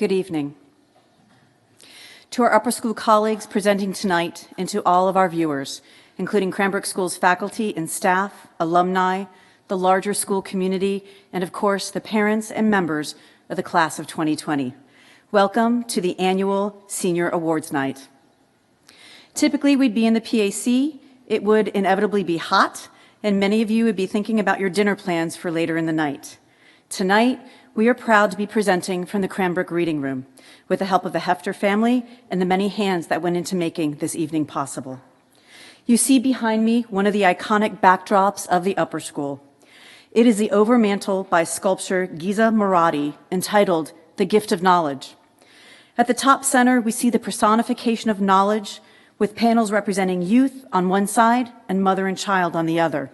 Good evening. To our upper school colleagues presenting tonight and to all of our viewers, including Cranbrook School's faculty and staff, alumni, the larger school community, and of course the parents and members of the class of 2020. Welcome to the annual Senior Awards Night. Typically we'd be in the PAC, it would inevitably be hot, and many of you would be thinking about your dinner plans for later in the night. Tonight, we are proud to be presenting from the Cranbrook Reading Room with the help of the Hefter family and the many hands that went into making this evening possible. You see behind me one of the iconic backdrops of the upper school. It is the overmantel by sculptor Giza Murati entitled The Gift of Knowledge. At the top center, we see the personification of knowledge with panels representing youth on one side and mother and child on the other.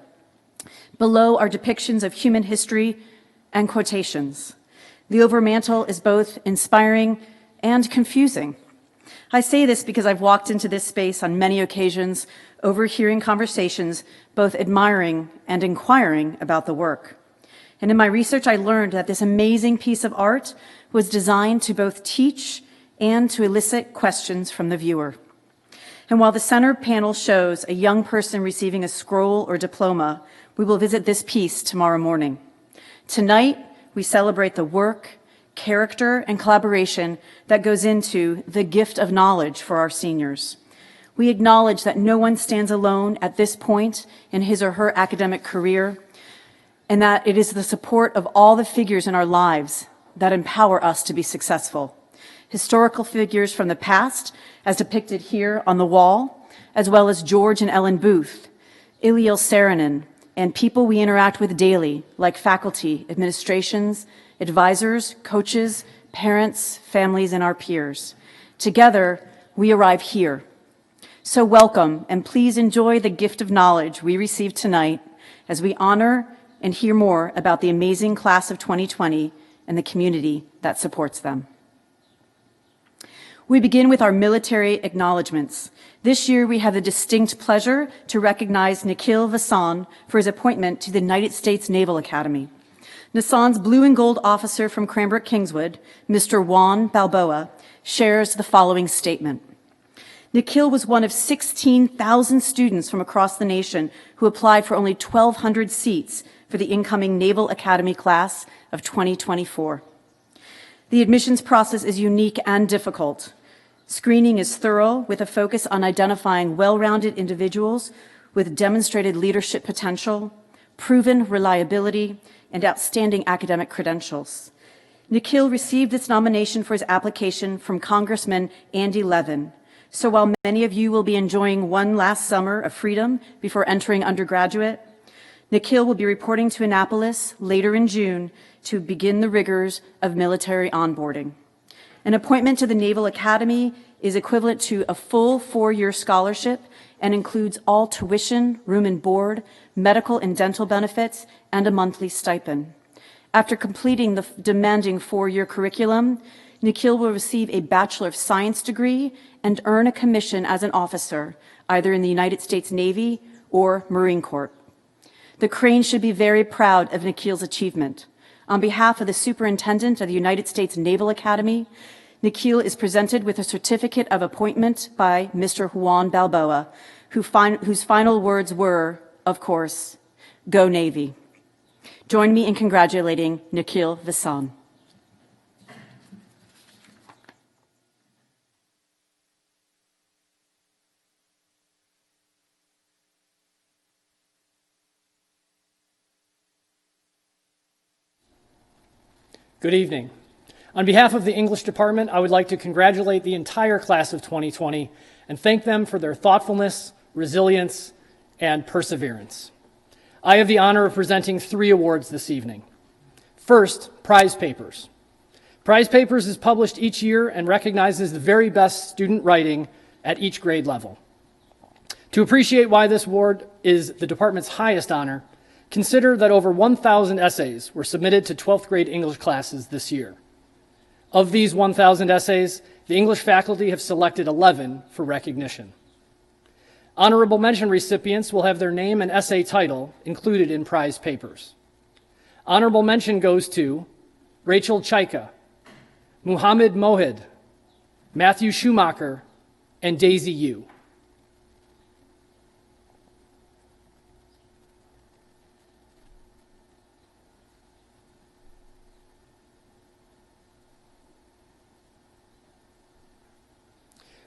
Below are depictions of human history and quotations. The overmantel is both inspiring and confusing. I say this because I've walked into this space on many occasions, overhearing conversations, both admiring and inquiring about the work. And in my research, I learned that this amazing piece of art was designed to both teach and to elicit questions from the viewer. And while the center panel shows a young person receiving a scroll or diploma, we will visit this piece tomorrow morning. Tonight, we celebrate the work, character, and collaboration that goes into the gift of knowledge for our seniors. We acknowledge that no one stands alone at this point in his or her academic career, and that it is the support of all the figures in our lives that empower us to be successful. Historical figures from the past, as depicted here on the wall, as well as George and Ellen Booth, Eliel Saarinen, and people we interact with daily, like faculty, administrations, advisors, coaches, parents, families, and our peers. Together, we arrive here. So welcome, and please enjoy the gift of knowledge we receive tonight as we honor and hear more about the amazing class of 2020 and the community that supports them. We begin with our military acknowledgements. This year, we have the distinct pleasure to recognize Nikhil Vasan for his appointment to the United States Naval Academy. Nissan's blue and gold officer from Cranbrook Kingswood, Mr. Juan Balboa, shares the following statement. Nikhil was one of 16,000 students from across the nation who applied for only 1,200 seats for the incoming Naval Academy class of 2024. The admissions process is unique and difficult. Screening is thorough with a focus on identifying well-rounded individuals with demonstrated leadership potential, proven reliability, and outstanding academic credentials. Nikhil received this nomination for his application from Congressman Andy Levin. So while many of you will be enjoying one last summer of freedom before entering undergraduate, Nikhil will be reporting to Annapolis later in June to begin the rigors of military onboarding. An appointment to the Naval Academy is equivalent to a full 4-year scholarship and includes all tuition, room and board, medical and dental benefits, and a monthly stipend. After completing the demanding 4-year curriculum, Nikhil will receive a Bachelor of Science degree and earn a commission as an officer, either in the United States Navy or Marine Corps. The Crane should be very proud of Nikhil's achievement. On behalf of the Superintendent of the United States Naval Academy, Nikhil is presented with a certificate of appointment by Mr. Juan Balboa, whose final words were, of course, "Go Navy." Join me in congratulating Nikhil Vasan. Good evening. On behalf of the English department, I would like to congratulate the entire class of 2020 and thank them for their thoughtfulness, resilience, and perseverance. I have the honor of presenting 3 awards this evening. First, Prize Papers. Prize Papers is published each year and recognizes the very best student writing at each grade level. To appreciate why this award is the department's highest honor, consider that over 1,000 essays were submitted to 12th grade English classes this year. Of these 1,000 essays, the English faculty have selected 11 for recognition. Honorable mention recipients will have their name and essay title included in prize papers. Honorable mention goes to Rachel Chaika, Muhammad Mohid, Matthew Schumacher, and Daisy Yu.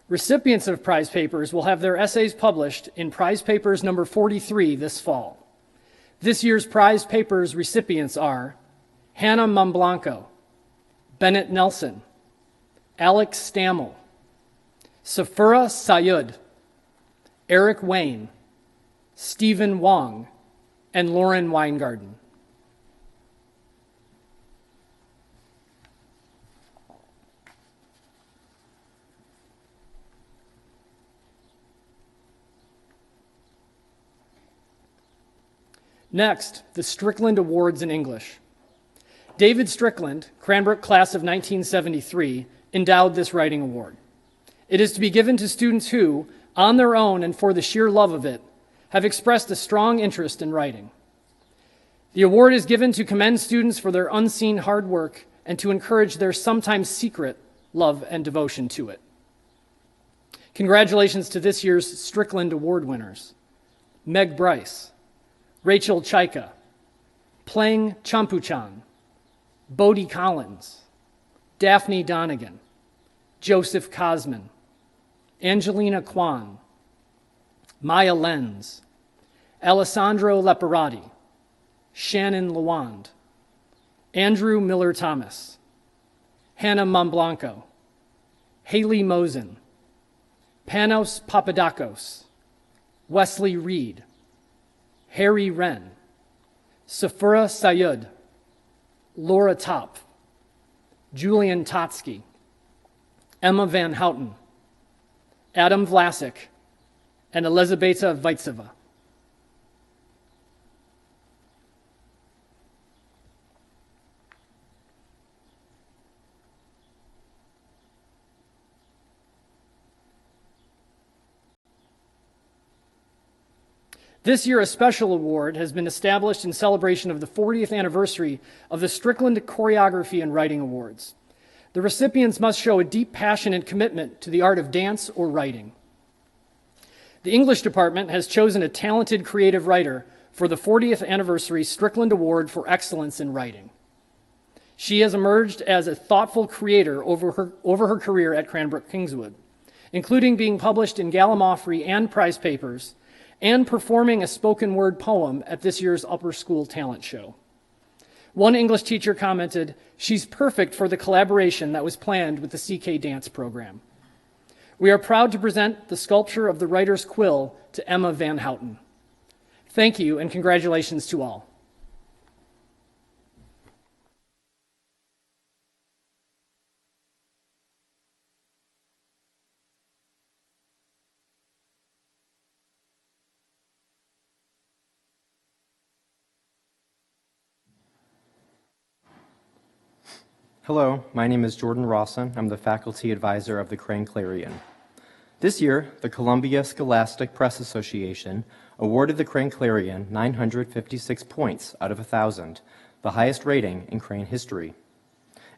Recipients of prize papers will have their essays published in prize papers number 43 this fall. This year's prize papers recipients are Hannah Momblanco, Bennett Nelson, Alex Stammel, Safura Sayud, Eric Wayne, Stephen Wong, and Lauren Weingarten. Next, the Strickland Awards in English. David Strickland, Cranbrook class of 1973, endowed this writing award. It is to be given to students who, on their own and for the sheer love of it, have expressed a strong interest in writing. The award is given to commend students for their unseen hard work and to encourage their sometimes secret love and devotion to it. Congratulations to this year's Strickland Award winners: Meg Bryce, Rachel Chaika, Pleng Champuchan, Bodie Collins, Daphne Donegan, Joseph Cosman, Angelina Kwan, Maya Lenz, Alessandro Leparati, Shannon Lawand, Andrew Miller-Thomas, Hannah Momblanco, Haley Mosen, Panos Papadakos, Wesley Reed, Harry Wren, Safura Sayud, Laura Top, Julian Totsky, Emma Van Houten, Adam Vlasic, and Elizabeta Vaitseva. This year, a special award has been established in celebration of the 40th anniversary of the Strickland Choreography and Writing Awards. The recipients must show a deep passion and commitment to the art of dance or writing. The English department has chosen a talented creative writer for the 40th anniversary Strickland Award for Excellence in Writing. She has emerged as a thoughtful creator over her career at Cranbrook Kingswood, including being published in Gallimaufry and prize papers, and performing a spoken word poem at this year's Upper School Talent Show. One English teacher commented, "She's perfect for the collaboration that was planned with the CK Dance program." We are proud to present the sculpture of the writer's quill to Emma Van Houten. Thank you and congratulations to all. Hello, my name is Jordan Rawson. I'm the faculty advisor of the Crane Clarion. This year, the Columbia Scholastic Press Association awarded the Crane Clarion 956 points out of 1,000, the highest rating in Crane history.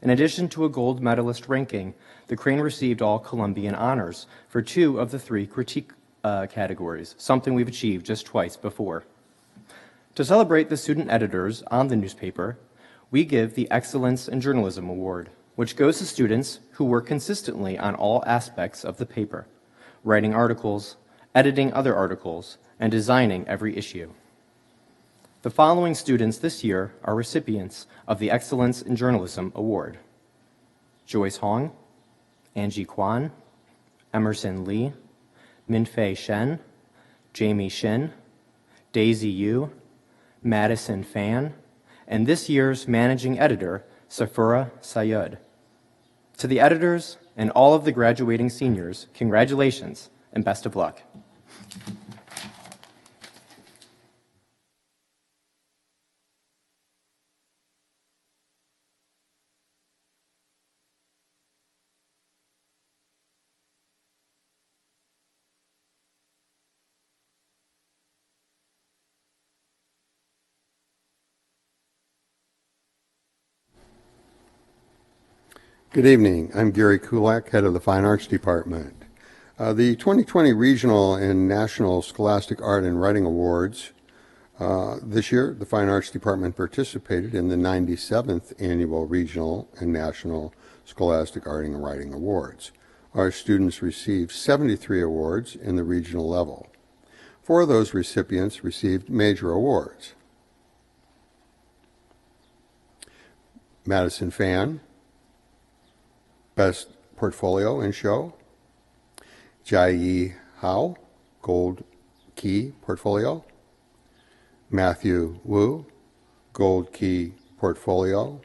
In addition to a gold medalist ranking, the Crane received all Columbian honors for 2 of the 3 critique categories, something we've achieved just twice before. To celebrate the student editors on the newspaper, we give the Excellence in Journalism Award, which goes to students who work consistently on all aspects of the paper, writing articles, editing other articles, and designing every issue. The following students this year are recipients of the Excellence in Journalism Award: Joyce Hong, Angie Kwan, Emerson Lee, Minfei Shen, Jamie Shin, Daisy Yu, Madison Fan, and this year's managing editor, Safura Sayud. To the editors and all of the graduating seniors, congratulations and best of luck. Good evening. I'm Gary Kulak, head of the Fine Arts Department. The 2020 Regional and National Scholastic Art and Writing Awards. This year, the Fine Arts Department participated in the 97th Annual Regional and National Scholastic Art and Writing Awards. Our students received 73 awards in the regional level. 4 of those recipients received major awards. Madison Fan, Best Portfolio and Show. Jai Hao, Gold Key Portfolio. Matthew Wu, Gold Key Portfolio.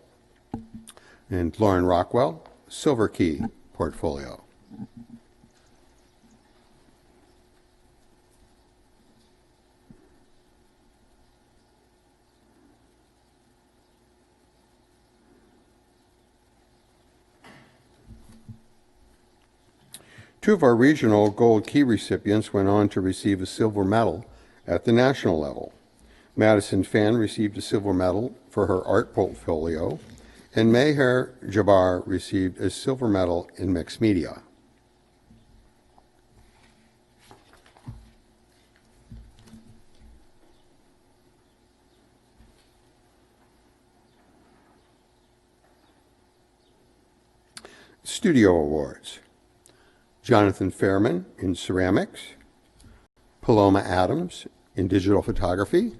And Lauren Rockwell, Silver Key Portfolio. Two of our regional Gold Key recipients went on to receive a silver medal at the national level. Madison Fan received a silver medal for her art portfolio, and Meher Jabbar received a silver medal in mixed media. Studio Awards. Jonathan Fairman in ceramics, Paloma Adams in digital photography,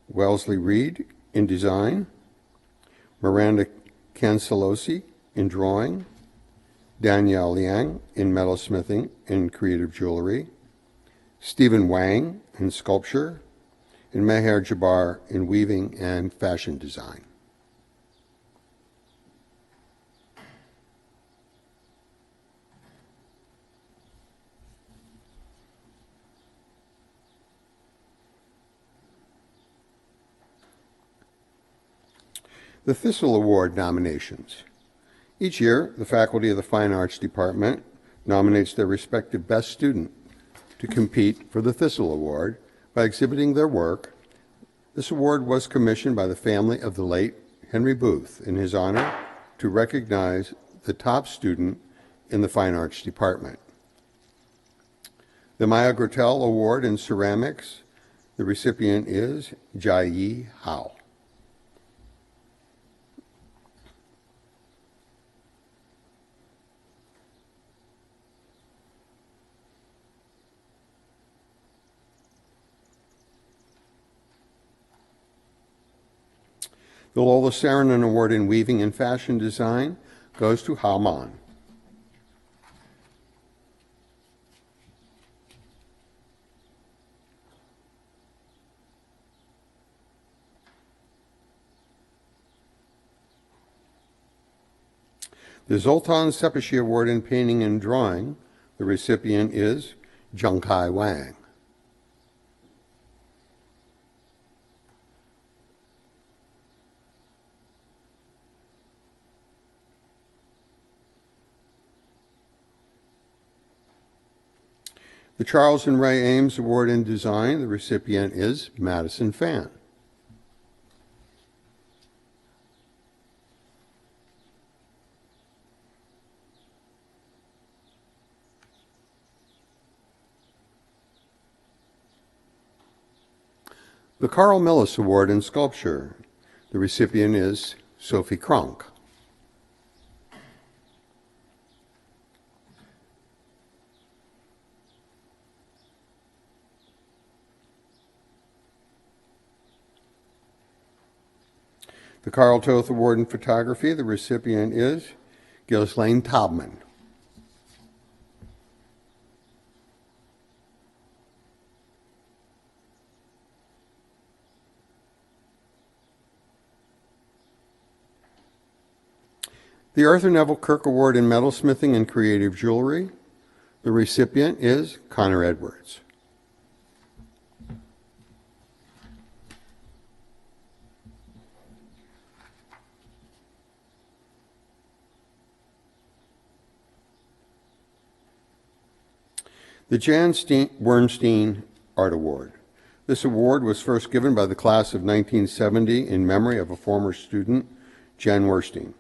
Wellesley Reed in design, Miranda Cancelosi in drawing, Danielle Liang in metalsmithing and creative jewelry, Stephen Wang in sculpture, and Meher Jabbar in weaving and fashion design. The THISTLE Award nominations. Each year, the faculty of the Fine Arts Department nominates their respective best student to compete for the THISTLE Award by exhibiting their work. This award was commissioned by the family of the late Henry Booth in his honor to recognize the top student in the Fine Arts Department. The Maya Grotel Award in ceramics, the recipient is Jai Hao. The Lola SAARINEN Award in Weaving and Fashion Design goes to Haman. The ZOLTAN ZEPESHY Award in Painting and Drawing, the recipient is Zhengkai Wang. The Charles and Ray Ames Award in Design, the recipient is Madison Fan. The Carl Millis Award in Sculpture, the recipient is Sophie Kronk. The Carl TOTH Award in Photography, the recipient is Ghislaine Taubman. The Arthur Neville KIRK Award in Metalsmithing and Creative Jewelry, the recipient is Connor Edwards. The Jan Wernstein Art Award. This award was first given by the class of 1970 in memory of a former student, Jan Wernstein.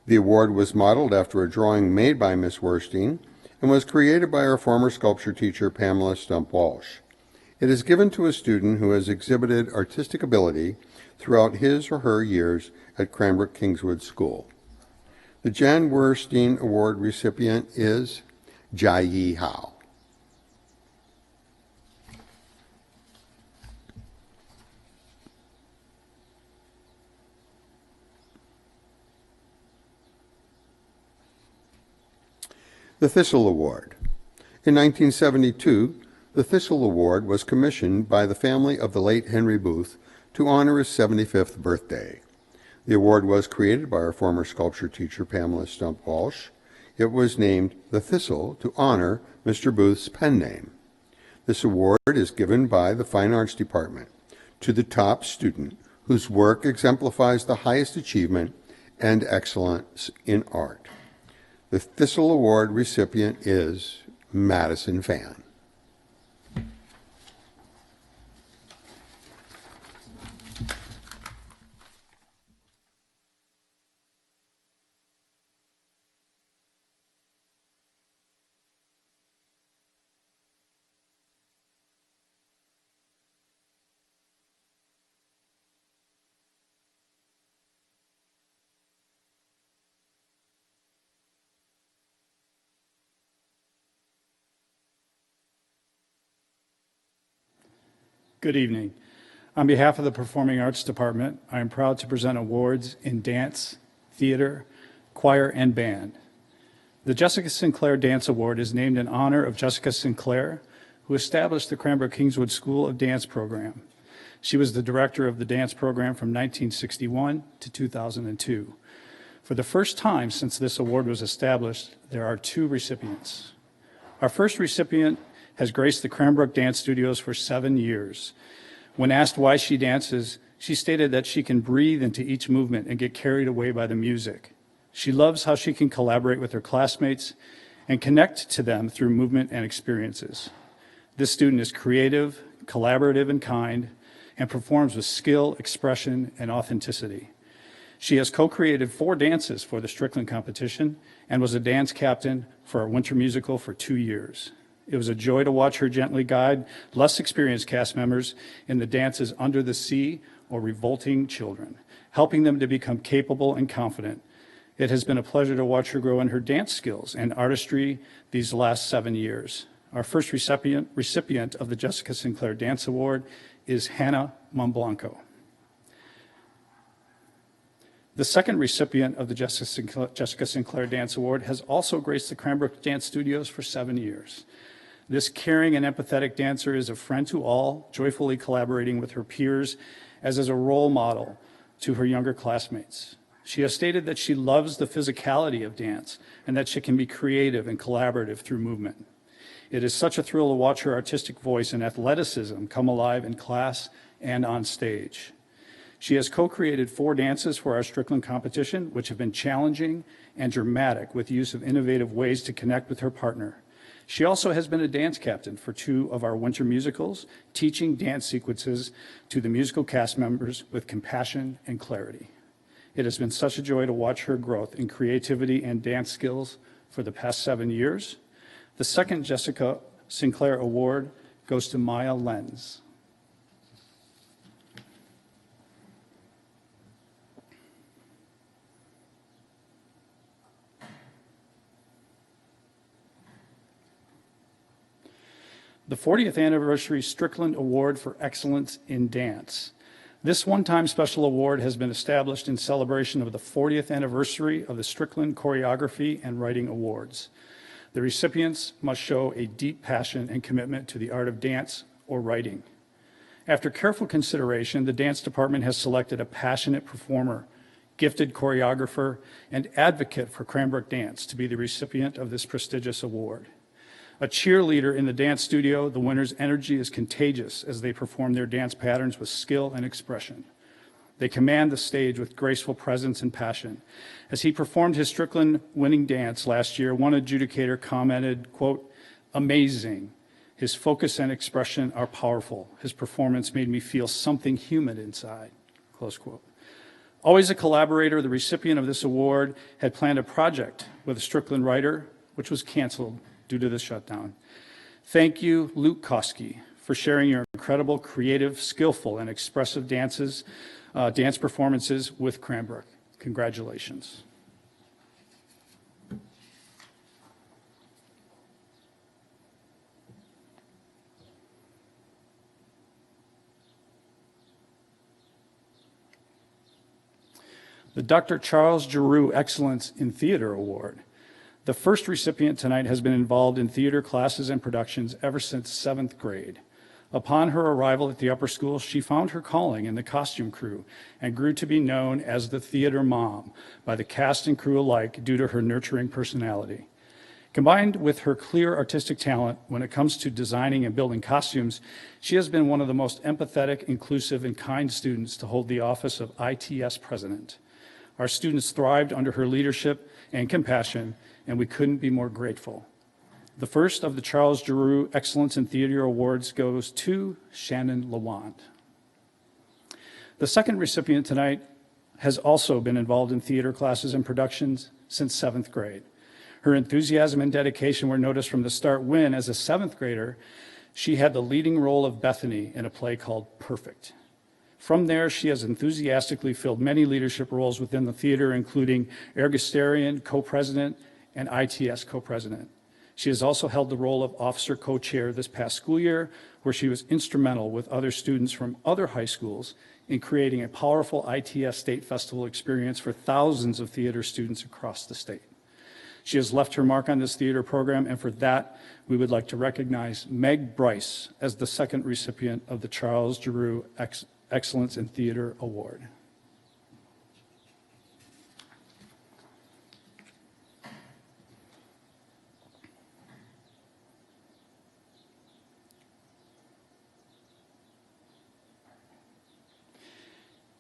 The award was modeled after a drawing made by Miss Werstein and was created by our former sculpture teacher, Pamela Stump-Walsh. It is given to a student who has exhibited artistic ability throughout his or her years at Cranbrook Kingswood School. The Jan Werstein Award recipient is Jai Yi Hao. The THISTLE Award. In 1972, the THISTLE Award was commissioned by the family of the late Henry Booth to honor his 75th birthday. The award was created by our former sculpture teacher, Pamela Stump-Walsh. It was named the Thistle to honor Mr. Booth's pen name. This award is given by the Fine Arts Department to the top student whose work exemplifies the highest achievement and excellence in art. The Thistle Award recipient is Madison Fan. Good evening. On behalf of the Performing Arts Department, I am proud to present awards in dance, theater, choir, and band. The Jessica Sinclair Dance Award is named in honor of Jessica Sinclair, who established the Cranbrook Kingswood School of Dance program. She was the director of the dance program from 1961 to 2002. For the first time since this award was established, there are 2 recipients. Our first recipient has graced the Cranbrook Dance Studios for 7 years. When asked why she dances, she stated that she can breathe into each movement and get carried away by the music. She loves how she can collaborate with her classmates and connect to them through movement and experiences. This student is creative, collaborative, and kind, and performs with skill, expression, and authenticity. She has co-created 4 dances for the Strickland competition and was a dance captain for our winter musical for 2 years. It was a joy to watch her gently guide less experienced cast members in the dances Under the Sea or Revolting Children, helping them to become capable and confident. It has been a pleasure to watch her grow in her dance skills and artistry these last 7 years. Our first recipient of the Jessica Sinclair Dance Award is Hannah Momblanco. The second recipient of the Jessica Sinclair Dance Award has also graced the Cranbrook Dance Studios for 7 years. This caring and empathetic dancer is a friend to all, joyfully collaborating with her peers as a role model to her younger classmates. She has stated that she loves the physicality of dance and that she can be creative and collaborative through movement. It is such a thrill to watch her artistic voice and athleticism come alive in class and on stage. She has co-created 4 dances for our Strickland competition, which have been challenging and dramatic with use of innovative ways to connect with her partner. She also has been a dance captain for 2 of our winter musicals, teaching dance sequences to the musical cast members with compassion and clarity. It has been such a joy to watch her growth in creativity and dance skills for the past 7 years. The second Jessica Sinclair Award goes to Maya Lenz. The 40th Anniversary Strickland Award for Excellence in Dance. This one-time special award has been established in celebration of the 40th anniversary of the Strickland Choreography and Writing Awards. The recipients must show a deep passion and commitment to the art of dance or writing. After careful consideration, the dance department has selected a passionate performer, gifted choreographer, and advocate for Cranbrook dance to be the recipient of this prestigious award. A cheerleader in the dance studio, the winner's energy is contagious as they perform their dance patterns with skill and expression. They command the stage with graceful presence and passion. As he performed his Strickland winning dance last year, one adjudicator commented, quote, "Amazing. His focus and expression are powerful. His performance made me feel something human inside," close quote. Always a collaborator, the recipient of this award had planned a project with a Strickland writer, which was canceled due to the shutdown. Thank you, Luke Koski, for sharing your incredible, creative, skillful, and expressive dance performances with Cranbrook. Congratulations. The Dr. Charles Giroux Excellence in Theater Award. The first recipient tonight has been involved in theater classes and productions ever since 7th grade. Upon her arrival at the upper school, she found her calling in the costume crew and grew to be known as the theater mom by the cast and crew alike due to her nurturing personality. Combined with her clear artistic talent when it comes to designing and building costumes, she has been one of the most empathetic, inclusive, and kind students to hold the office of ITS president. Our students thrived under her leadership and compassion, and we couldn't be more grateful. The first of the Charles Giroux Excellence in Theater Awards goes to Shannon Lawand. The second recipient tonight has also been involved in theater classes and productions since 7th grade. Her enthusiasm and dedication were noticed from the start when, as a 7th grader, she had the leading role of Bethany in a play called Perfect. From there, she has enthusiastically filled many leadership roles within the theater, including Ergosterian co-president and ITS co-president. She has also held the role of officer co-chair this past school year, where she was instrumental with other students from other high schools in creating a powerful ITS State Festival experience for thousands of theater students across the state. She has left her mark on this theater program, and for that, we would like to recognize Meg Bryce as the second recipient of the Charles Giroux Excellence in Theater Award.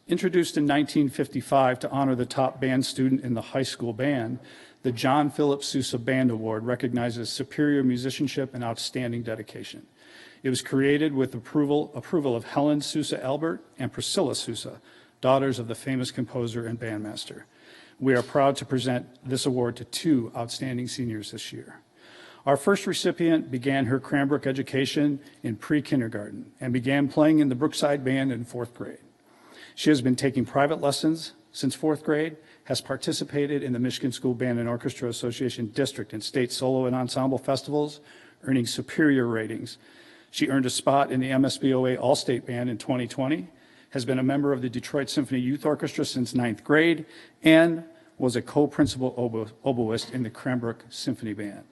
Introduced in 1955 to honor the top band student in the high school band, the John Philip Sousa Band Award recognizes superior musicianship and outstanding dedication. It was created with approval of Helen Sousa Albert and Priscilla Sousa, daughters of the famous composer and bandmaster. We are proud to present this award to two outstanding seniors this year. Our first recipient began her Cranbrook education in pre-kindergarten and began playing in the Brookside Band in 4th grade. She has been taking private lessons since 4th grade, has participated in the Michigan School Band and Orchestra Association district and state solo and ensemble festivals, earning superior ratings. She earned a spot in the MSBOA All-State Band in 2020, has been a member of the Detroit Symphony Youth Orchestra since 9th grade, and was a co-principal oboist in the Cranbrook Symphony Band.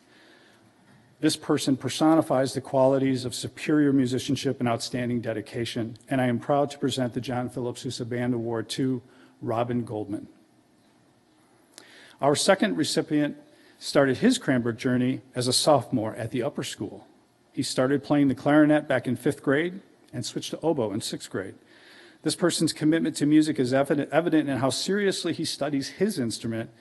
This person personifies the qualities of superior musicianship and outstanding dedication, and I am proud to present the John Philip Sousa Band Award to Robin Goldman. Our second recipient started his Cranbrook journey as a sophomore at the upper school. He started playing the clarinet back in 5th grade and switched to oboe in 6th grade. This person's commitment to music is evident in how seriously he studies his instrument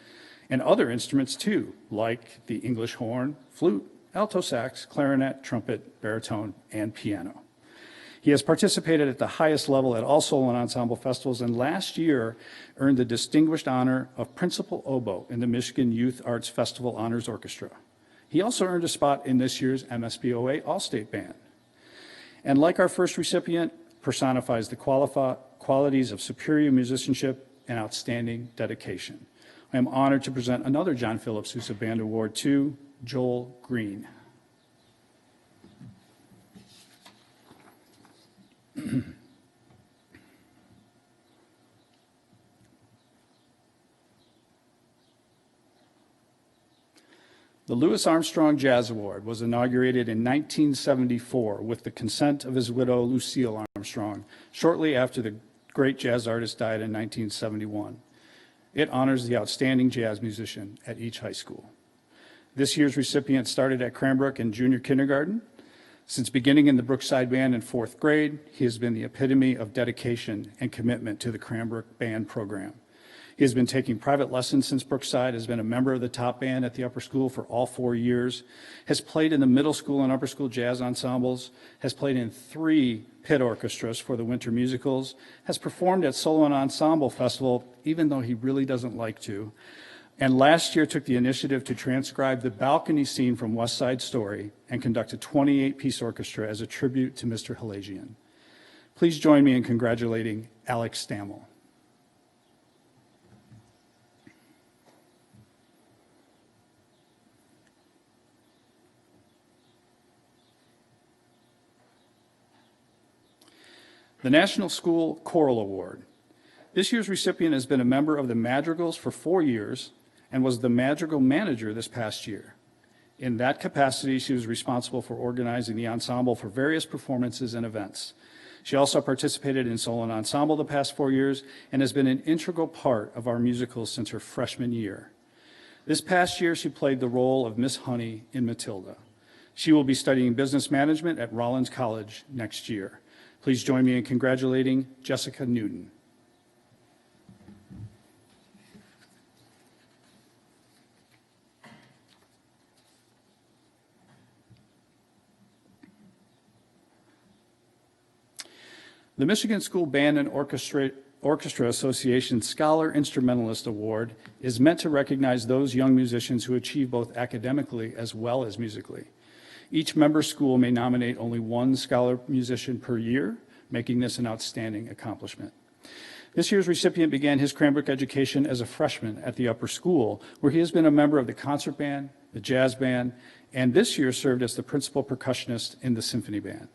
and other instruments too, like the English horn, flute, alto sax, clarinet, trumpet, baritone, and piano. He has participated at the highest level at all solo and ensemble festivals, and last year earned the distinguished honor of Principal Oboe in the Michigan Youth Arts Festival Honors Orchestra. He also earned a spot in this year's MSBOA All-State Band. And like our first recipient, personifies the qualities of superior musicianship and outstanding dedication. I am honored to present another John Philip Sousa Band Award to Joel Green. The Louis Armstrong Jazz Award was inaugurated in 1974 with the consent of his widow, Lucille Armstrong, shortly after the great jazz artist died in 1971. It honors the outstanding jazz musician at each high school. This year's recipient started at Cranbrook in junior kindergarten. Since beginning in the Brookside Band in 4th grade, he has been the epitome of dedication and commitment to the Cranbrook Band program. He He has been taking private lessons since Brookside, has been a member of the top band at the upper school for all 4 years, has played in the middle school and upper school jazz ensembles, has played in 3 pit orchestras for the winter musicals, has performed at Solo and Ensemble Festival, even though he really doesn't like to, and last year took the initiative to transcribe the balcony scene from West Side Story and conduct a 28-piece orchestra as a tribute to Mr. Halajian. Please join me in congratulating Alex Stammel. The National School Choral Award. This year's recipient has been a member of the Madrigals for 4 years and was the Madrigal manager this past year. In that capacity, she was responsible for organizing the ensemble for various performances and events. She also participated in solo and ensemble the past 4 years and has been an integral part of our musicals since her freshman year. This past year, she played the role of Miss Honey in Matilda. She will be studying business management at Rollins College next year. Please join me in congratulating Jessica Newton. The Michigan School Band and Orchestra Association Scholar Instrumentalist Award is meant to recognize those young musicians who achieve both academically as well as musically. Each member school may nominate only 1 scholar musician per year, making this an outstanding accomplishment. This year's recipient began his Cranbrook education as a freshman at the upper school, where he has been a member of the concert band, the jazz band, and this year served as the principal percussionist in the symphony band.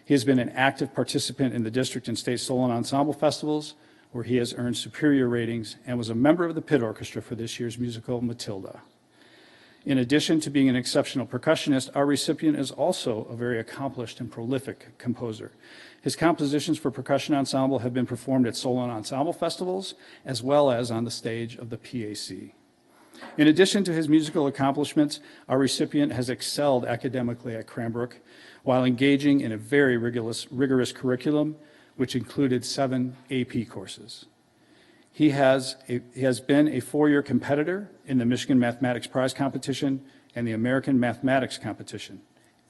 He has been an active participant in the district and state solo and ensemble festivals, where he has earned superior ratings and was a member of the pit orchestra for this year's musical Matilda. In addition to being an exceptional percussionist, our recipient is also a very accomplished and prolific composer. His compositions for percussion ensemble have been performed at solo and ensemble festivals, as well as on the stage of the PAC. In addition to his musical accomplishments, our recipient has excelled academically at Cranbrook while engaging in a very rigorous curriculum, which included 7 AP courses. He has been a 4-year competitor in the Michigan Mathematics Prize Competition and the American Mathematics Competition,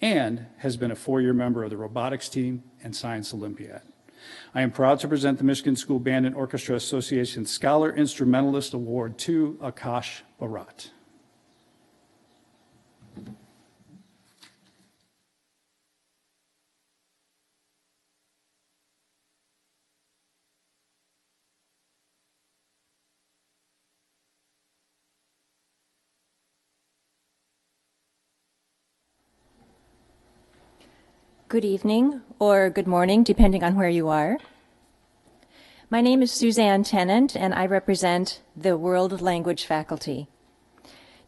and has been a 4-year member of the robotics team and science Olympiad. I am proud to present the Michigan School Band and Orchestra Association Scholar Instrumentalist Award to Akash Bharat. Good evening or good morning, depending on where you are. My name is Suzanne Tennant, and I represent the World Language faculty.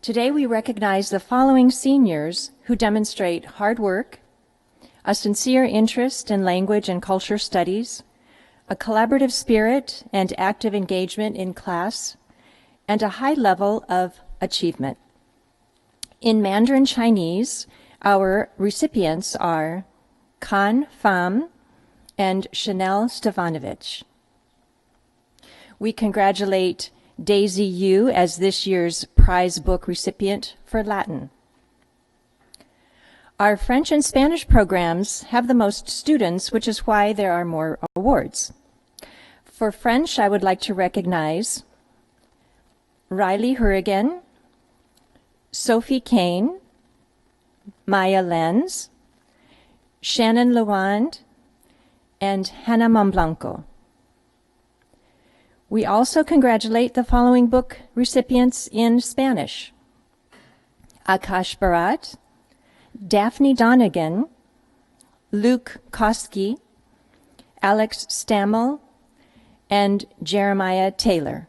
Today we recognize the following seniors who demonstrate hard work, a sincere interest in language and culture studies, a collaborative spirit and active engagement in class, and a high level of achievement. In Mandarin Chinese, our recipients are Kan Pham and Chanel Stefanovic. We congratulate Daisy Yu as this year's prize book recipient for Latin. Our French and Spanish programs have the most students, which is why there are more awards. For French, I would like to recognize Riley Hurrigan, Sophie Kane, Maya Lenz, Shannon Lewand, and Hannah Momblanco. We also congratulate the following book recipients in Spanish: Akash Bharat, Daphne Donegan, Luke Koski, Alex Stammel, and Jeremiah Taylor.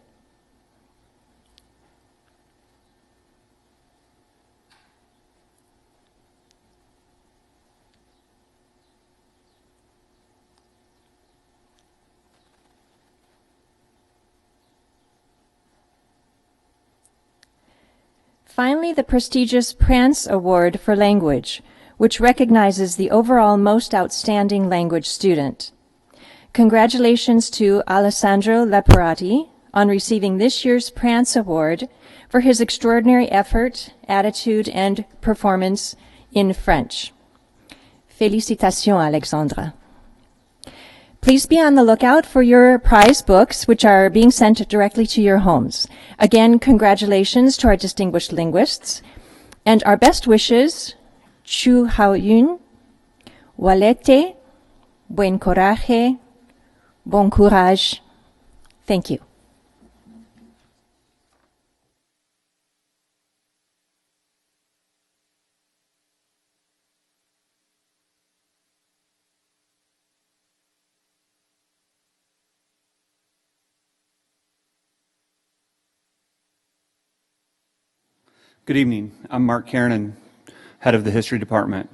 Finally, the prestigious Prance Award for Language, which recognizes the overall most outstanding language student. Congratulations to Alessandro Leporati on receiving this year's Prance Award for his extraordinary effort, attitude, and performance in French. Félicitations, Alexandra. Please be on the lookout for your prize books, which are being sent directly to your homes. Again, congratulations to our distinguished linguists, and our best wishes, Chu Hao Yun, Walete, Buen Coraje, Bon Courage. Thank you. Good evening. I'm Mark Kiernan, head of the History Department.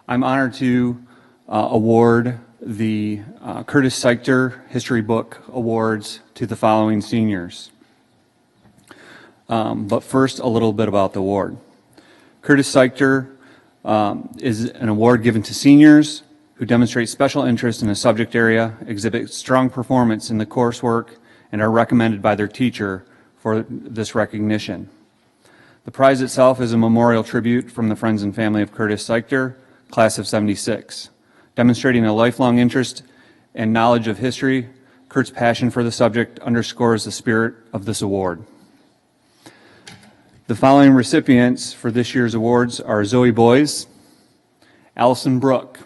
I'm honored to award the Curtis Seichter History Book Awards to the following seniors. But first, a little bit about the award. Curtis Seichter is an award given to seniors who demonstrate special interest in a subject area, exhibit strong performance in the coursework, and are recommended by their teacher for this recognition. The prize itself is a memorial tribute from the friends and family of Curtis Seichter, class of '76. Demonstrating a lifelong interest and knowledge of history, Kurt's passion for the subject underscores the spirit of this award. The following recipients for this year's awards are Zoe Boyes, Allison Brooke,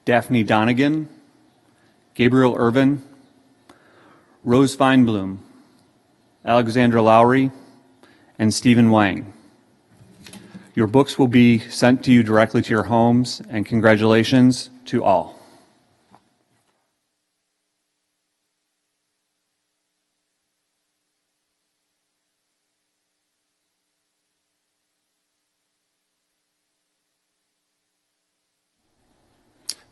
Daphne Donegan, Gabriel Irvin, Rose Feinblum, Alexandra Lowry, and Stephen Wang. Your books will be sent to you directly to your homes, and congratulations to all.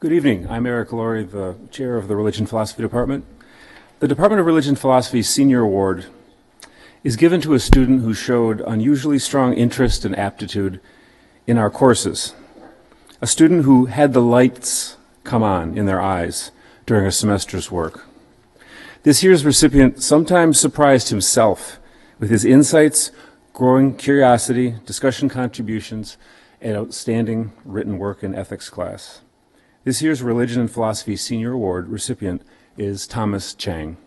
Good evening. I'm Eric Laurie, the chair of the Religion Philosophy Department. The Department of Religion Philosophy Senior Award is given to a student who showed unusually strong interest and aptitude in our courses. A student who had the lights come on in their eyes during a semester's work. This year's recipient sometimes surprised himself with his insights, growing curiosity, discussion contributions, and outstanding written work in ethics class. This year's Religion and Philosophy Senior Award recipient is Thomas Chang.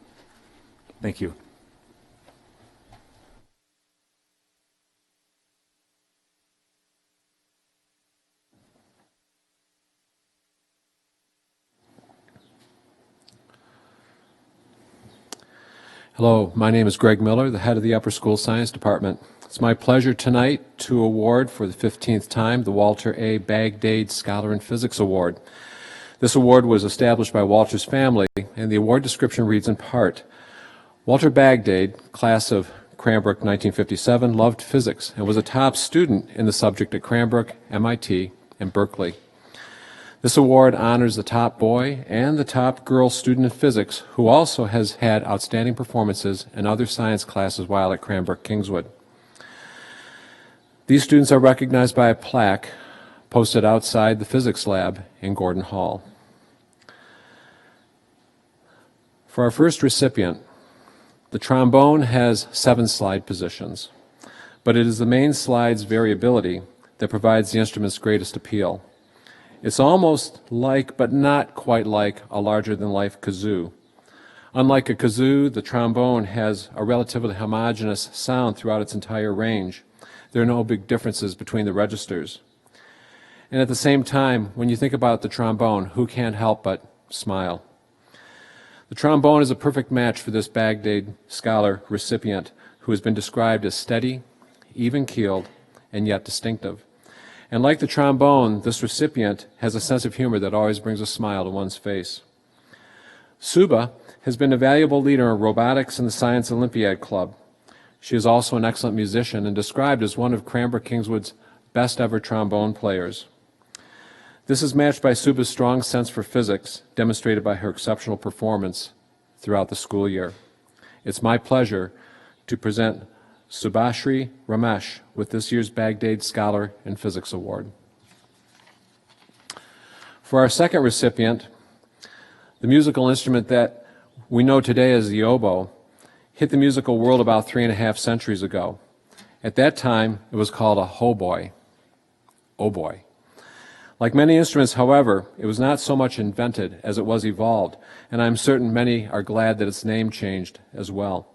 Thank you. Hello, my name is Greg Miller, the head of the Upper School Science Department. It's my pleasure tonight to award for the 15th time the Walter A. Bagdade Scholar in Physics Award. This award was established by Walter's family, and the award description reads in part, Walter Bagdade, class of Cranbrook 1957, loved physics and was a top student in the subject at Cranbrook, MIT, and Berkeley. This award honors the top boy and the top girl student in physics who also has had outstanding performances in other science classes while at Cranbrook Kingswood. These students are recognized by a plaque posted outside the physics lab in Gordon Hall. For our first recipient, the trombone has 7 slide positions, but it is the main slide's variability that provides the instrument's greatest appeal. It's almost like, but not quite like, a larger-than-life kazoo. Unlike a kazoo, the trombone has a relatively homogeneous sound throughout its entire range. There are no big differences between the registers. And at the same time, when you think about the trombone, who can't help but smile? The trombone is a perfect match for this Bagdade Scholar recipient who has been described as steady, even-keeled, and yet distinctive. And like the trombone, this recipient has a sense of humor that always brings a smile to one's face. Suba has been a valuable leader in robotics and the Science Olympiad Club. She is also an excellent musician and described as one of Cranbrook Kingswood's best ever trombone players. This is matched by Suba's strong sense for physics, demonstrated by her exceptional performance throughout the school year. It's my pleasure to present Subhashri Ramesh with this year's Bagdade Scholar in Physics Award. For our second recipient, the musical instrument that we know today as the oboe hit the musical world about 3.5 centuries ago. At that time, it was called a hautboy. Oh boy. Like many instruments, however, it was not so much invented as it was evolved, and I'm certain many are glad that its name changed as well.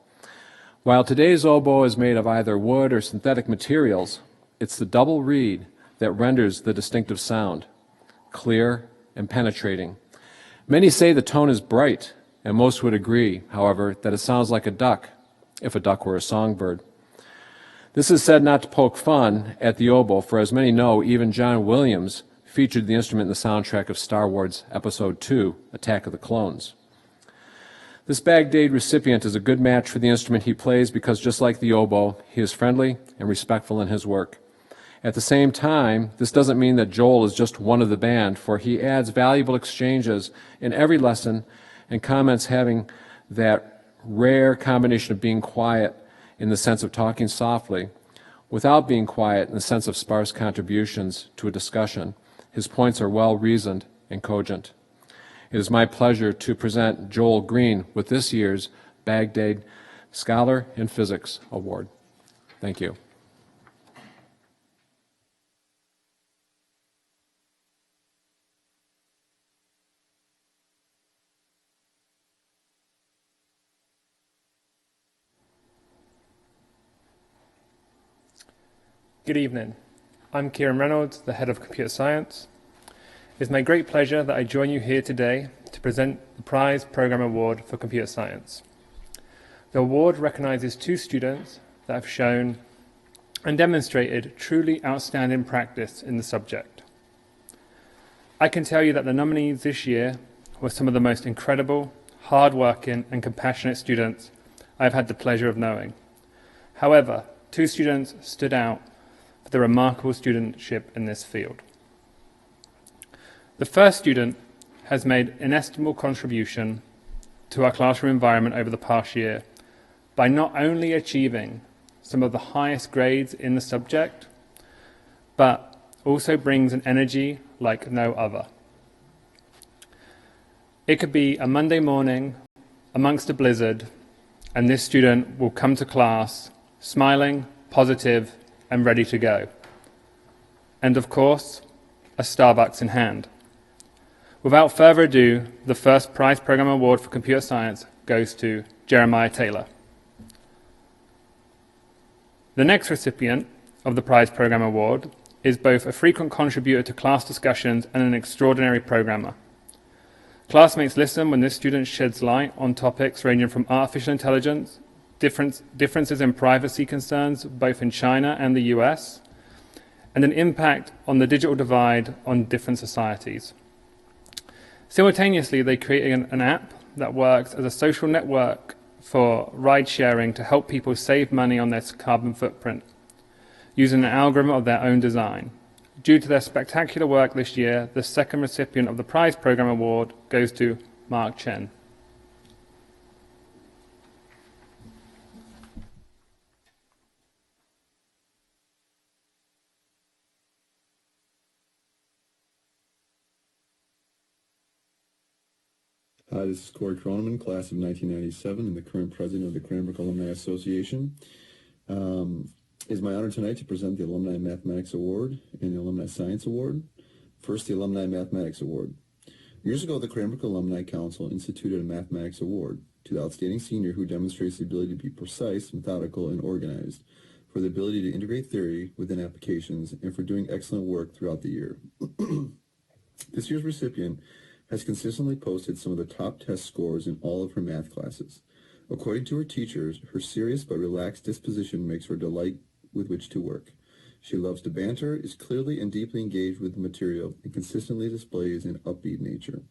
While today's oboe is made of either wood or synthetic materials, it's the double reed that renders the distinctive sound, clear and penetrating. Many say the tone is bright, and most would agree, however, that it sounds like a duck, if a duck were a songbird. This is said not to poke fun at the oboe, for as many know, even John Williams featured the instrument in the soundtrack of Star Wars Episode II, Attack of the Clones. This Baghdad recipient is a good match for the instrument he plays because just like the oboe, he is friendly and respectful in his work. At the same time, this doesn't mean that Joel is just one of the band, for he adds valuable exchanges in every lesson and comments having that rare combination of being quiet in the sense of talking softly, without being quiet in the sense of sparse contributions to a discussion. His points are well reasoned and cogent. It is my pleasure to present Joel Green with this year's Baghdad Scholar in Physics Award. Thank you. Good evening. I'm Kieran Reynolds, the Head of Computer Science. It's my great pleasure that I join you here today to present the Prize Program Award for Computer Science. The award recognizes 2 students that have shown and demonstrated truly outstanding practice in the subject. I can tell you that the nominees this year were some of the most incredible, hard-working and compassionate students I've had the pleasure of knowing. However, 2 students stood out for their remarkable studentship in this field. The first student has made an inestimable contribution to our classroom environment over the past year by not only achieving some of the highest grades in the subject, but also brings an energy like no other. It could be a Monday morning amongst a blizzard, and this student will come to class smiling, positive, and ready to go. And of course, a Starbucks in hand. Without further ado, the first Prize Program Award for Computer Science goes to Jeremiah Taylor. The next recipient of the Prize Program Award is both a frequent contributor to class discussions and an extraordinary programmer. Classmates listen when this student sheds light on topics ranging from artificial intelligence, differences in privacy concerns both in China and the US, and an impact on the digital divide on different societies. Simultaneously, they create an app that works as a social network for ride sharing to help people save money on their carbon footprint, using an algorithm of their own design. Due to their spectacular work this year, the second recipient of the Prize Program Award goes to Mark Chen. Hi, this is Corey Croneman, class of 1997, and the current president of the Cranbrook Alumni Association. It's my honor tonight to present the Alumni Mathematics Award and the Alumni Science Award. First, the Alumni Mathematics Award. Years ago, the Cranbrook Alumni Council instituted a Mathematics Award to the outstanding senior who demonstrates the ability to be precise, methodical, and organized, for the ability to integrate theory within applications, and for doing excellent work throughout the year. This year's recipient has consistently posted some of the top test scores in all of her math classes. According to her teachers, her serious but relaxed disposition makes her a delight with which to work. She loves to banter, is clearly and deeply engaged with the material, and consistently displays an upbeat nature.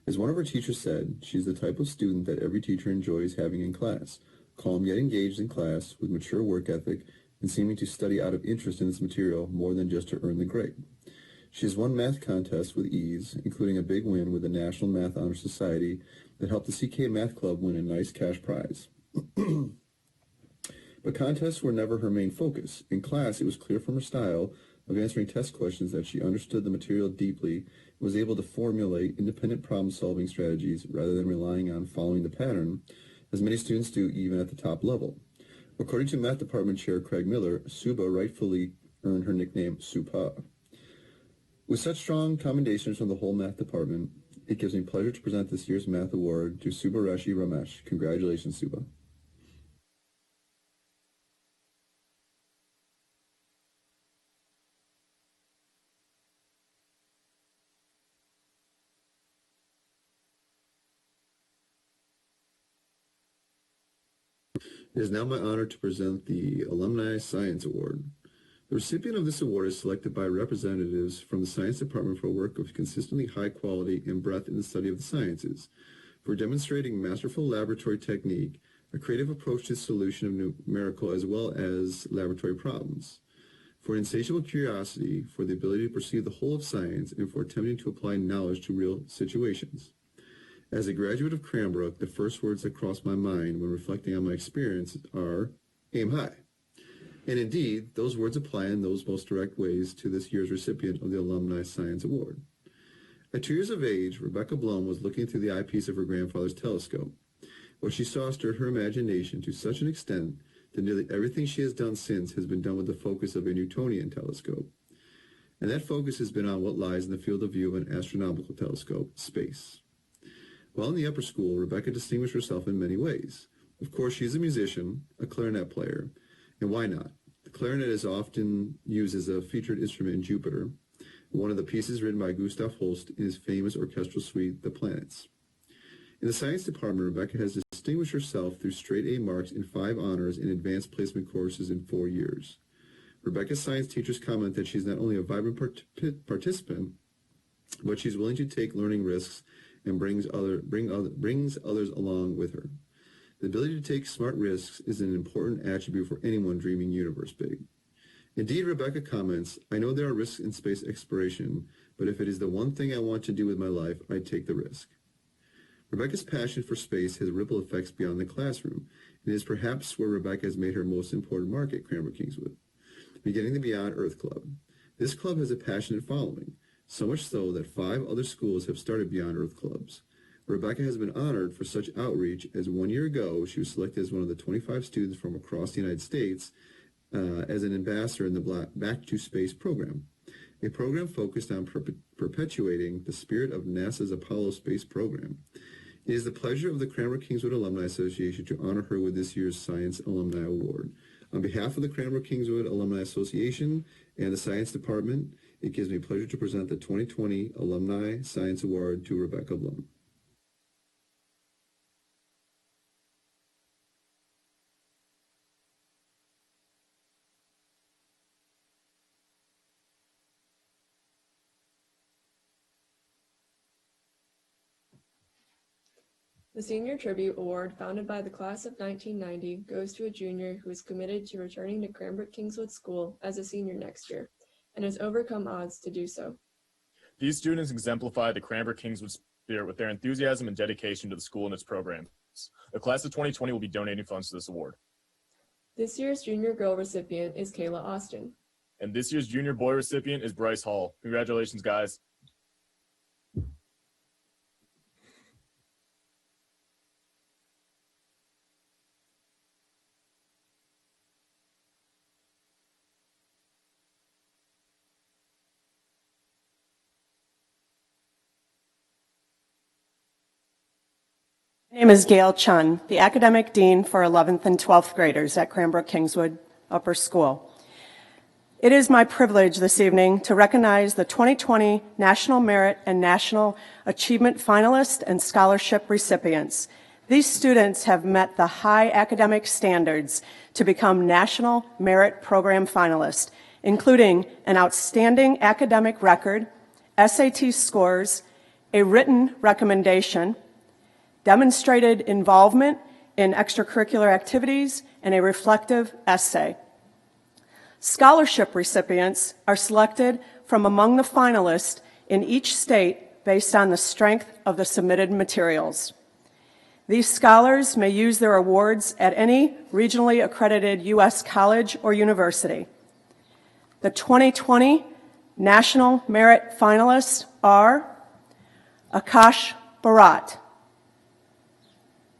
As one of her teachers said, she's the type of student that every teacher enjoys having in class, calm yet engaged in class, with mature work ethic, and seeming to study out of interest in this material more than just to earn the grade. She has won math contests with ease, including a big win with the National Math Honor Society that helped the CK Math Club win a nice cash prize. But contests were never her main focus. In class, it was clear from her style of answering test questions that she understood the material deeply and was able to formulate independent problem-solving strategies rather than relying on following the pattern, as many students do even at the top level. According to Math Department Chair Craig Miller, Suba rightfully earned her nickname Supa. With such strong commendations from the whole Math Department, it gives me pleasure to present this year's Math Award to Subareshi Ramesh. Congratulations, Suba. It is now my honor to present the Alumni Science Award. The recipient of this award is selected by representatives from the Science Department for work of consistently high quality and breadth in the study of the sciences, for demonstrating masterful laboratory technique, a creative approach to the solution of numerical as well as laboratory problems, for insatiable curiosity, for the ability to perceive the whole of science, and for attempting to apply knowledge to real situations. As a graduate of Cranbrook, the first words that cross my mind when reflecting on my experience are aim high. And indeed, those words apply in those most direct ways to this year's recipient of the Alumni Science Award. At 2 years of age, Rebecca Blum was looking through the eyepiece of her grandfather's telescope. What she saw stirred her imagination to such an extent that nearly everything she has done since has been done with the focus of a Newtonian telescope. And that focus has been on what lies in the field of view of an astronomical telescope, space. While in the upper school, Rebecca distinguished herself in many ways. Of course, she is a musician, a clarinet player, and why not? The clarinet is often used as a featured instrument in Jupiter, one of the pieces written by Gustav Holst in his famous orchestral suite, The Planets. In the science department, Rebecca has distinguished herself through straight A marks in 5 honors in advanced placement courses in 4 years. Rebecca's science teachers comment that she's not only a vibrant participant, but she's willing to take learning risks and brings others along with her. The ability to take smart risks is an important attribute for anyone dreaming universe big. Indeed, Rebecca comments, I know there are risks in space exploration, but if it is the one thing I want to do with my life, I'd take the risk. Rebecca's passion for space has ripple effects beyond the classroom, and is perhaps where Rebecca has made her most important mark at Cranbrook-Kingswood, beginning the Beyond Earth Club. This club has a passionate following, so much so that 5 other schools have started Beyond Earth clubs. Rebecca has been honored for such outreach as 1 year ago she was selected as one of the 25 students from across the United States as an ambassador in the Back to Space program, a program focused on perpetuating the spirit of NASA's Apollo space program. It is the pleasure of the Cranbrook-Kingswood Alumni Association to honor her with this year's Science Alumni Award. On behalf of the Cranbrook-Kingswood Alumni Association and the Science Department, it gives me pleasure to present the 2020 Alumni Science Award to Rebecca Blum. The Senior Tribute Award, founded by the class of 1990, goes to a junior who is committed to returning to Cranbrook-Kingswood School as a senior next year, and has overcome odds to do so. These students exemplify the Cranbrook-Kingswood spirit with their enthusiasm and dedication to the school and its programs. The class of 2020 will be donating funds to this award. This year's junior girl recipient is Kayla Austin. And this year's junior boy recipient is Bryce Hall. Congratulations, guys. My name is Gail Chun, the Academic Dean for 11th and 12th graders at Cranbrook-Kingswood Upper School. It is my privilege this evening to recognize the 2020 National Merit and National Achievement finalists and scholarship recipients. These students have met the high academic standards to become National Merit Program finalists, including an outstanding academic record, SAT scores, a written recommendation, demonstrated involvement in extracurricular activities, and a reflective essay. Scholarship recipients are selected from among the finalists in each state based on the strength of the submitted materials. These scholars may use their awards at any regionally accredited U.S. college or university. The 2020 National Merit finalists are Akash Bharat,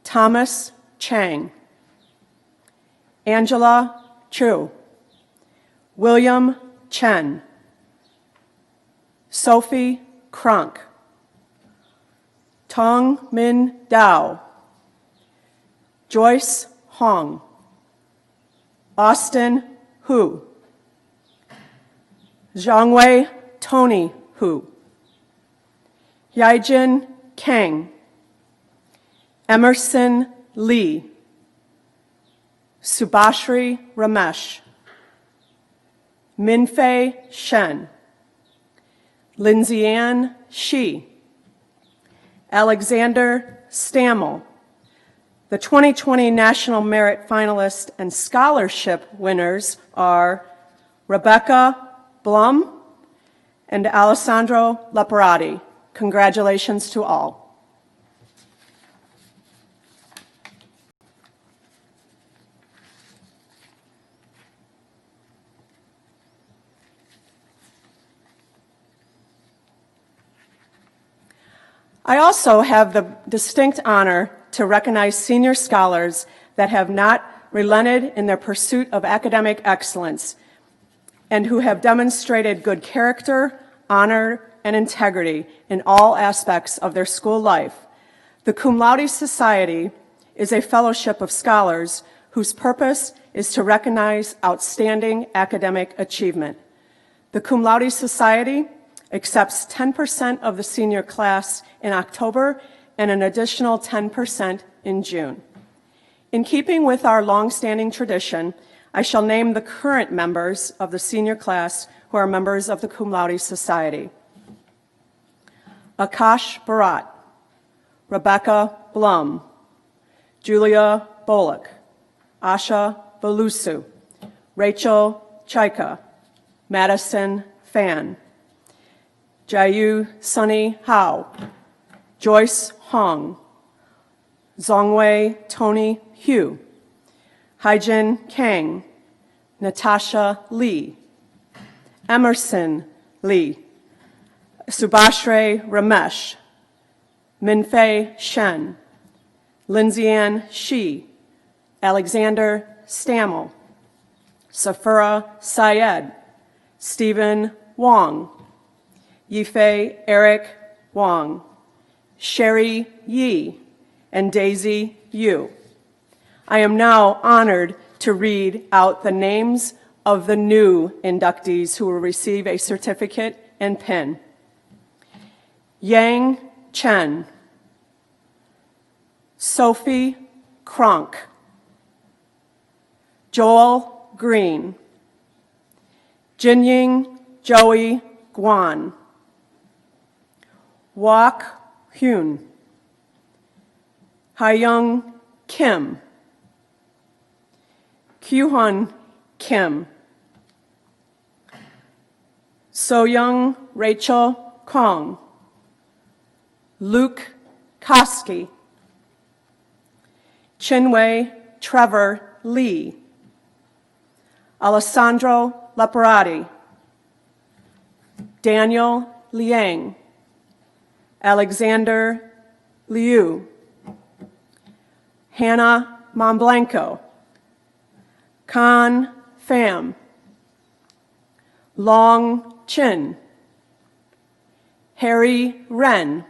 Thomas Chang, Angela Chu, William Chen, Sophie Kronk, Tong Min Dao, Joyce Hong, Austin Hu, Zhangwei Tony Hu, Yaijin Kang, Emerson Lee, Subhashri Ramesh, Minfei Shen, Lindsay Ann Shi, Alexander Stammel. The 2020 National Merit Finalist and Scholarship winners are Rebecca Blum and Alessandro Leparati. Congratulations to all. I also have the distinct honor to recognize senior scholars that have not relented in their pursuit of academic excellence and who have demonstrated good character, honor, and integrity in all aspects of their school life. The Cum Laude Society is a fellowship of scholars whose purpose is to recognize outstanding academic achievement. The Cum Laude Society accepts 10% of the senior class in October and an additional 10% in June. In keeping with our long-standing tradition, I shall name the current members of the senior class who are members of the Cum Laude Society. Akash Bharat, Rebecca Blum, Julia Bullock, Asha Balusu, Rachel Chaika, Madison Fan, Jayu Sunny Hao, Joyce Hong, Zhongwei Tony Hu, Haijin Kang, Natasha Lee, Emerson Lee, Subhashri Ramesh, Minfei Shen, Lindsay Ann Shi, Alexander Stammel, Safura Syed, Stephen Wong, Yifei Eric Wong, Sherry Yi, and Daisy Yu. I am now honored to read out the names of the new inductees who will receive a certificate and pin. Yang Chen, Sophie Kronk, Joel Green, Jinying Joey Guan, Wok Hyun, Hayoung Kim, Kyuhun Kim, Soyoung Rachel Kong, Luke Koski, Chinwei Trevor Lee, Alessandro Leparati, Daniel Liang, Alexander Liu, Hannah Momblanco, Khan Pham, Long Chin, Harry Ren,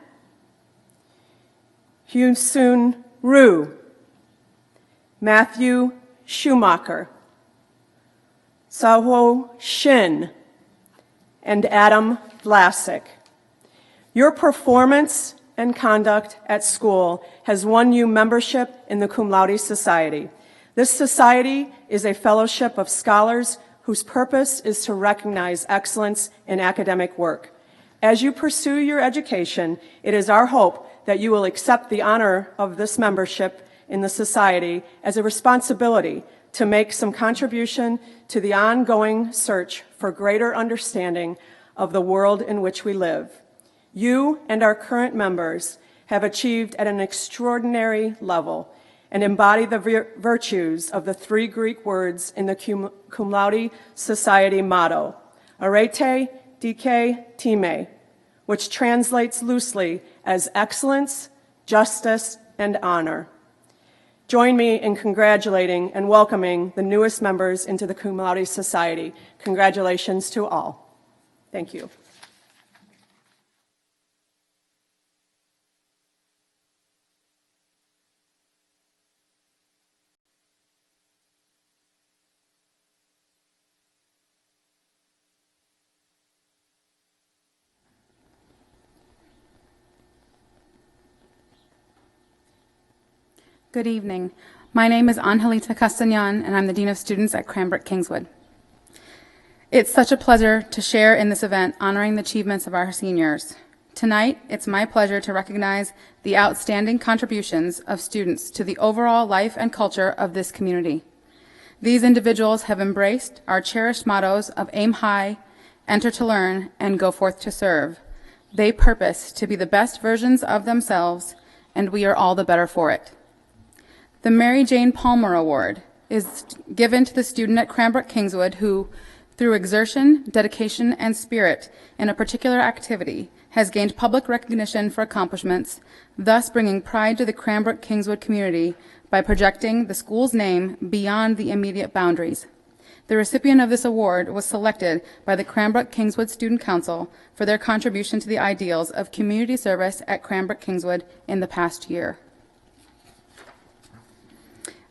Hyun-Soon Ryu, Matthew Schumacher, Saho Shin, and Adam Vlasic. Your performance and conduct at school has won you membership in the Cum Laude Society. This society is a fellowship of scholars whose purpose is to recognize excellence in academic work. As you pursue your education, it is our hope that you will accept the honor of this membership in the society as a responsibility to make some contribution to the ongoing search for greater understanding of the world in which we live. You and our current members have achieved at an extraordinary level and embody the virtues of the three Greek words in the Cum Laude Society motto, arete, dike, time, which translates loosely as excellence, justice, and honor. Join me in congratulating and welcoming the newest members into the Cum Laude Society. Congratulations to all. Thank you. Good evening. My name is Angelita Castañon, and I'm the Dean of Students at Cranbrook Kingswood. It's such a pleasure to share in this event honoring the achievements of our seniors. Tonight, it's my pleasure to recognize the outstanding contributions of students to the overall life and culture of this community. These individuals have embraced our cherished mottos of aim high, enter to learn, and go forth to serve. They purpose to be the best versions of themselves, and we are all the better for it. The Mary Jane Palmer Award is given to the student at Cranbrook Kingswood who, through exertion, dedication, and spirit in a particular activity, has gained public recognition for accomplishments, thus bringing pride to the Cranbrook Kingswood community by projecting the school's name beyond the immediate boundaries. The recipient of this award was selected by the Cranbrook Kingswood Student Council for their contribution to the ideals of community service at Cranbrook Kingswood in the past year.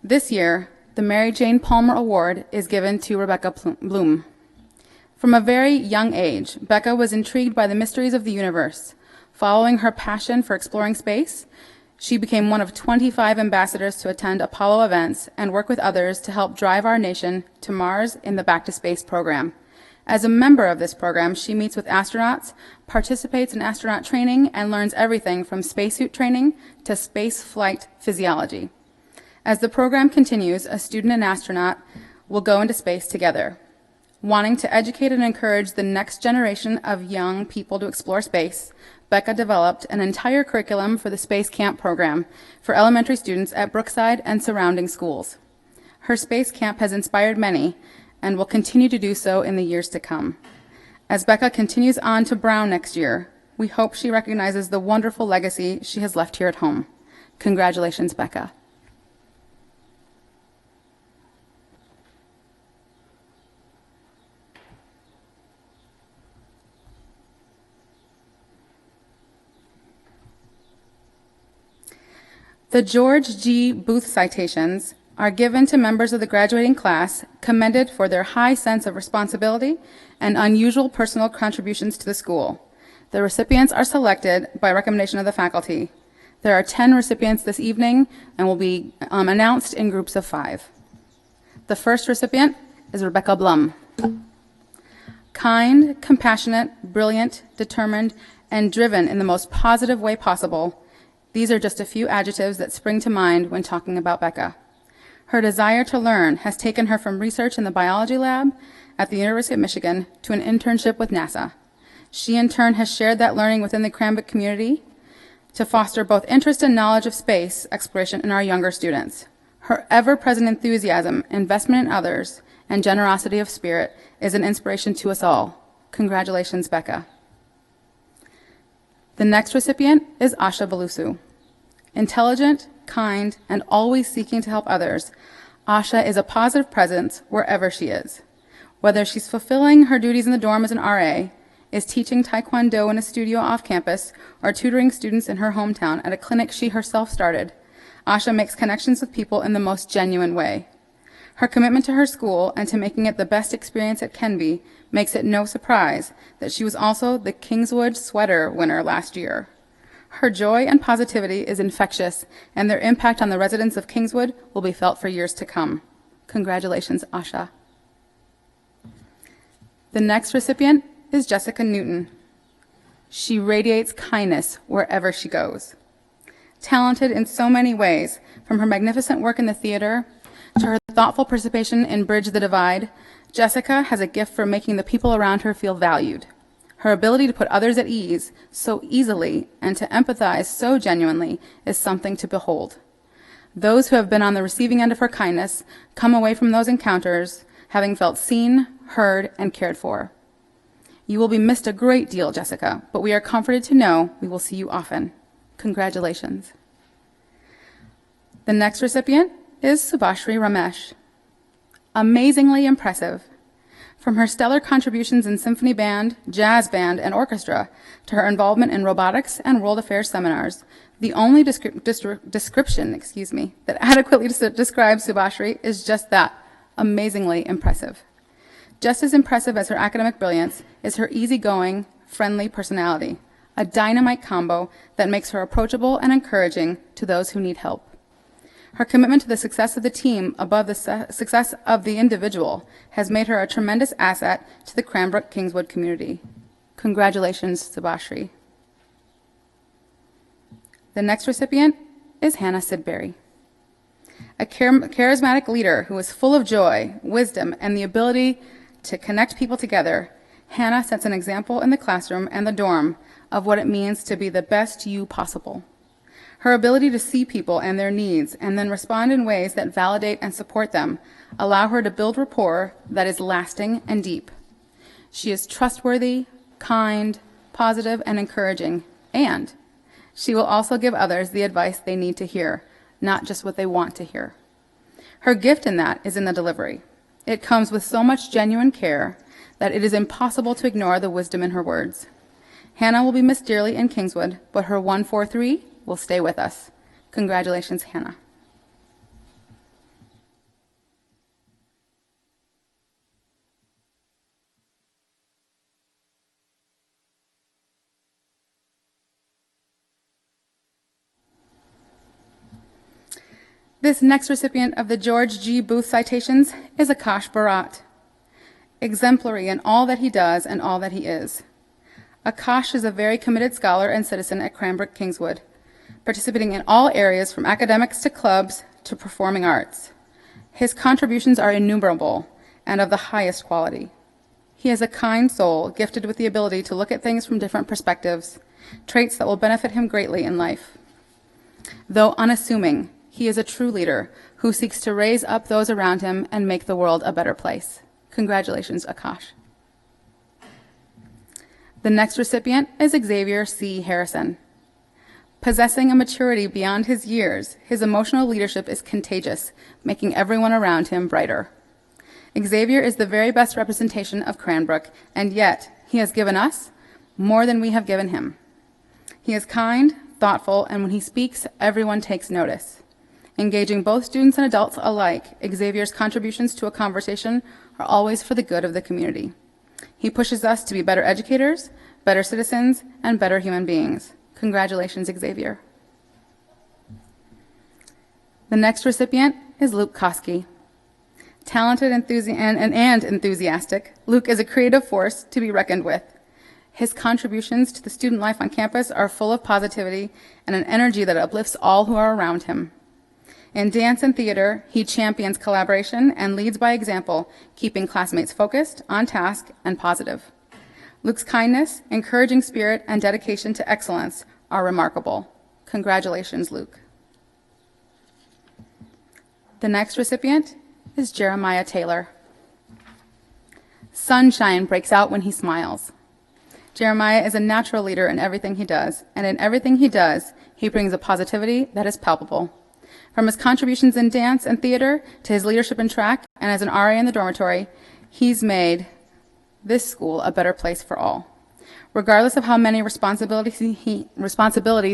This year, the Mary Jane Palmer Award is given to Rebecca Bloom. From a very young age, Becca was intrigued by the mysteries of the universe. Following her passion for exploring space, she became one of 25 ambassadors to attend Apollo events and work with others to help drive our nation to Mars in the Back to Space program. As a member of this program, she meets with astronauts, participates in astronaut training, and learns everything from spacesuit training to space flight physiology. As the program continues, a student and astronaut will go into space together. Wanting to educate and encourage the next generation of young people to explore space, Becca developed an entire curriculum for the Space Camp program for elementary students at Brookside and surrounding schools. Her Space Camp has inspired many and will continue to do so in the years to come. As Becca continues on to Brown next year, we hope she recognizes the wonderful legacy she has left here at home. Congratulations, Becca. The George G. Booth citations are given to members of the graduating class commended for their high sense of responsibility and unusual personal contributions to the school. The recipients are selected by recommendation of the faculty. There are 10 recipients this evening and will be announced in groups of 5. The first recipient is Rebecca Blum. Kind, compassionate, brilliant, determined, and driven in the most positive way possible. These are just a few adjectives that spring to mind when talking about Becca. Her desire to learn has taken her from research in the biology lab at the University of Michigan to an internship with NASA. She in turn has shared that learning within the Cranbrook community to foster both interest and knowledge of space exploration in our younger students. Her ever-present enthusiasm, investment in others, and generosity of spirit is an inspiration to us all. Congratulations, Becca. The next recipient is Asha Balusu. Intelligent, kind, and always seeking to help others, Asha is a positive presence wherever she is. Whether she's fulfilling her duties in the dorm as an RA, is teaching Taekwondo in a studio off campus, or tutoring students in her hometown at a clinic she herself started, Asha makes connections with people in the most genuine way. Her commitment to her school and to making it the best experience it can be makes it no surprise that she was also the Kingswood Sweater winner last year. Her joy and positivity is infectious, and their impact on the residents of Kingswood will be felt for years to come. Congratulations, Asha. The next recipient is Jessica Newton. She radiates kindness wherever she goes. Talented in so many ways, from her magnificent work in the theater to her thoughtful participation in Bridge the Divide, Jessica has a gift for making the people around her feel valued. Her ability to put others at ease so easily and to empathize so genuinely is something to behold. Those who have been on the receiving end of her kindness come away from those encounters having felt seen, heard, and cared for. You will be missed a great deal, Jessica, but we are comforted to know we will see you often. Congratulations. The next recipient is Subhashri Ramesh. Amazingly impressive. From her stellar contributions in symphony band, jazz band, and orchestra, to her involvement in robotics and world affairs seminars, the only description that adequately describes Subhashri is just that, amazingly impressive. Just as impressive as her academic brilliance is her easygoing, friendly personality, a dynamite combo that makes her approachable and encouraging to those who need help. Her commitment to the success of the team above the success of the individual has made her a tremendous asset to the Cranbrook-Kingswood community. Congratulations, Subhashri. The next recipient is Hannah Sidbury. A charismatic leader who is full of joy, wisdom, and the ability to connect people together, Hannah sets an example in the classroom and the dorm of what it means to be the best you possible. Her ability to see people and their needs and then respond in ways that validate and support them allow her to build rapport that is lasting and deep. She is trustworthy, kind, positive, and encouraging, and she will also give others the advice they need to hear, not just what they want to hear. Her gift in that is in the delivery. It comes with so much genuine care that it is impossible to ignore the wisdom in her words. Hannah will be missed dearly in Kingswood, but her 143 will stay with us. Congratulations, Hannah. This next recipient of the George G. Booth citations is Akash Bharat. Exemplary in all that he does and all that he is. Akash is a very committed scholar and citizen at Cranbrook-Kingswood, participating in all areas from academics to clubs to performing arts. His contributions are innumerable and of the highest quality. He is a kind soul, gifted with the ability to look at things from different perspectives, traits that will benefit him greatly in life. Though unassuming, he is a true leader who seeks to raise up those around him and make the world a better place. Congratulations, Akash. The next recipient is Xavier C. Harrison. Possessing a maturity beyond his years, his emotional leadership is contagious, making everyone around him brighter. Xavier is the very best representation of Cranbrook, and yet he has given us more than we have given him. He is kind, thoughtful, and when he speaks, everyone takes notice. Engaging both students and adults alike, Xavier's contributions to a conversation are always for the good of the community. He pushes us to be better educators, better citizens, and better human beings. Congratulations, Xavier. The next recipient is Luke Koski. Talented and enthusiastic, Luke is a creative force to be reckoned with. His contributions to the student life on campus are full of positivity and an energy that uplifts all who are around him. In dance and theater, he champions collaboration and leads by example, keeping classmates focused, on task, and positive. Luke's kindness, encouraging spirit, and dedication to excellence are remarkable. Congratulations, Luke. The next recipient is Jeremiah Taylor. Sunshine breaks out when he smiles. Jeremiah is a natural leader in everything he does, and in everything he does, he brings a positivity that is palpable. From his contributions in dance and theater to his leadership in track and as an RA in the dormitory, he's made this school a better place for all. Regardless of how many responsibilities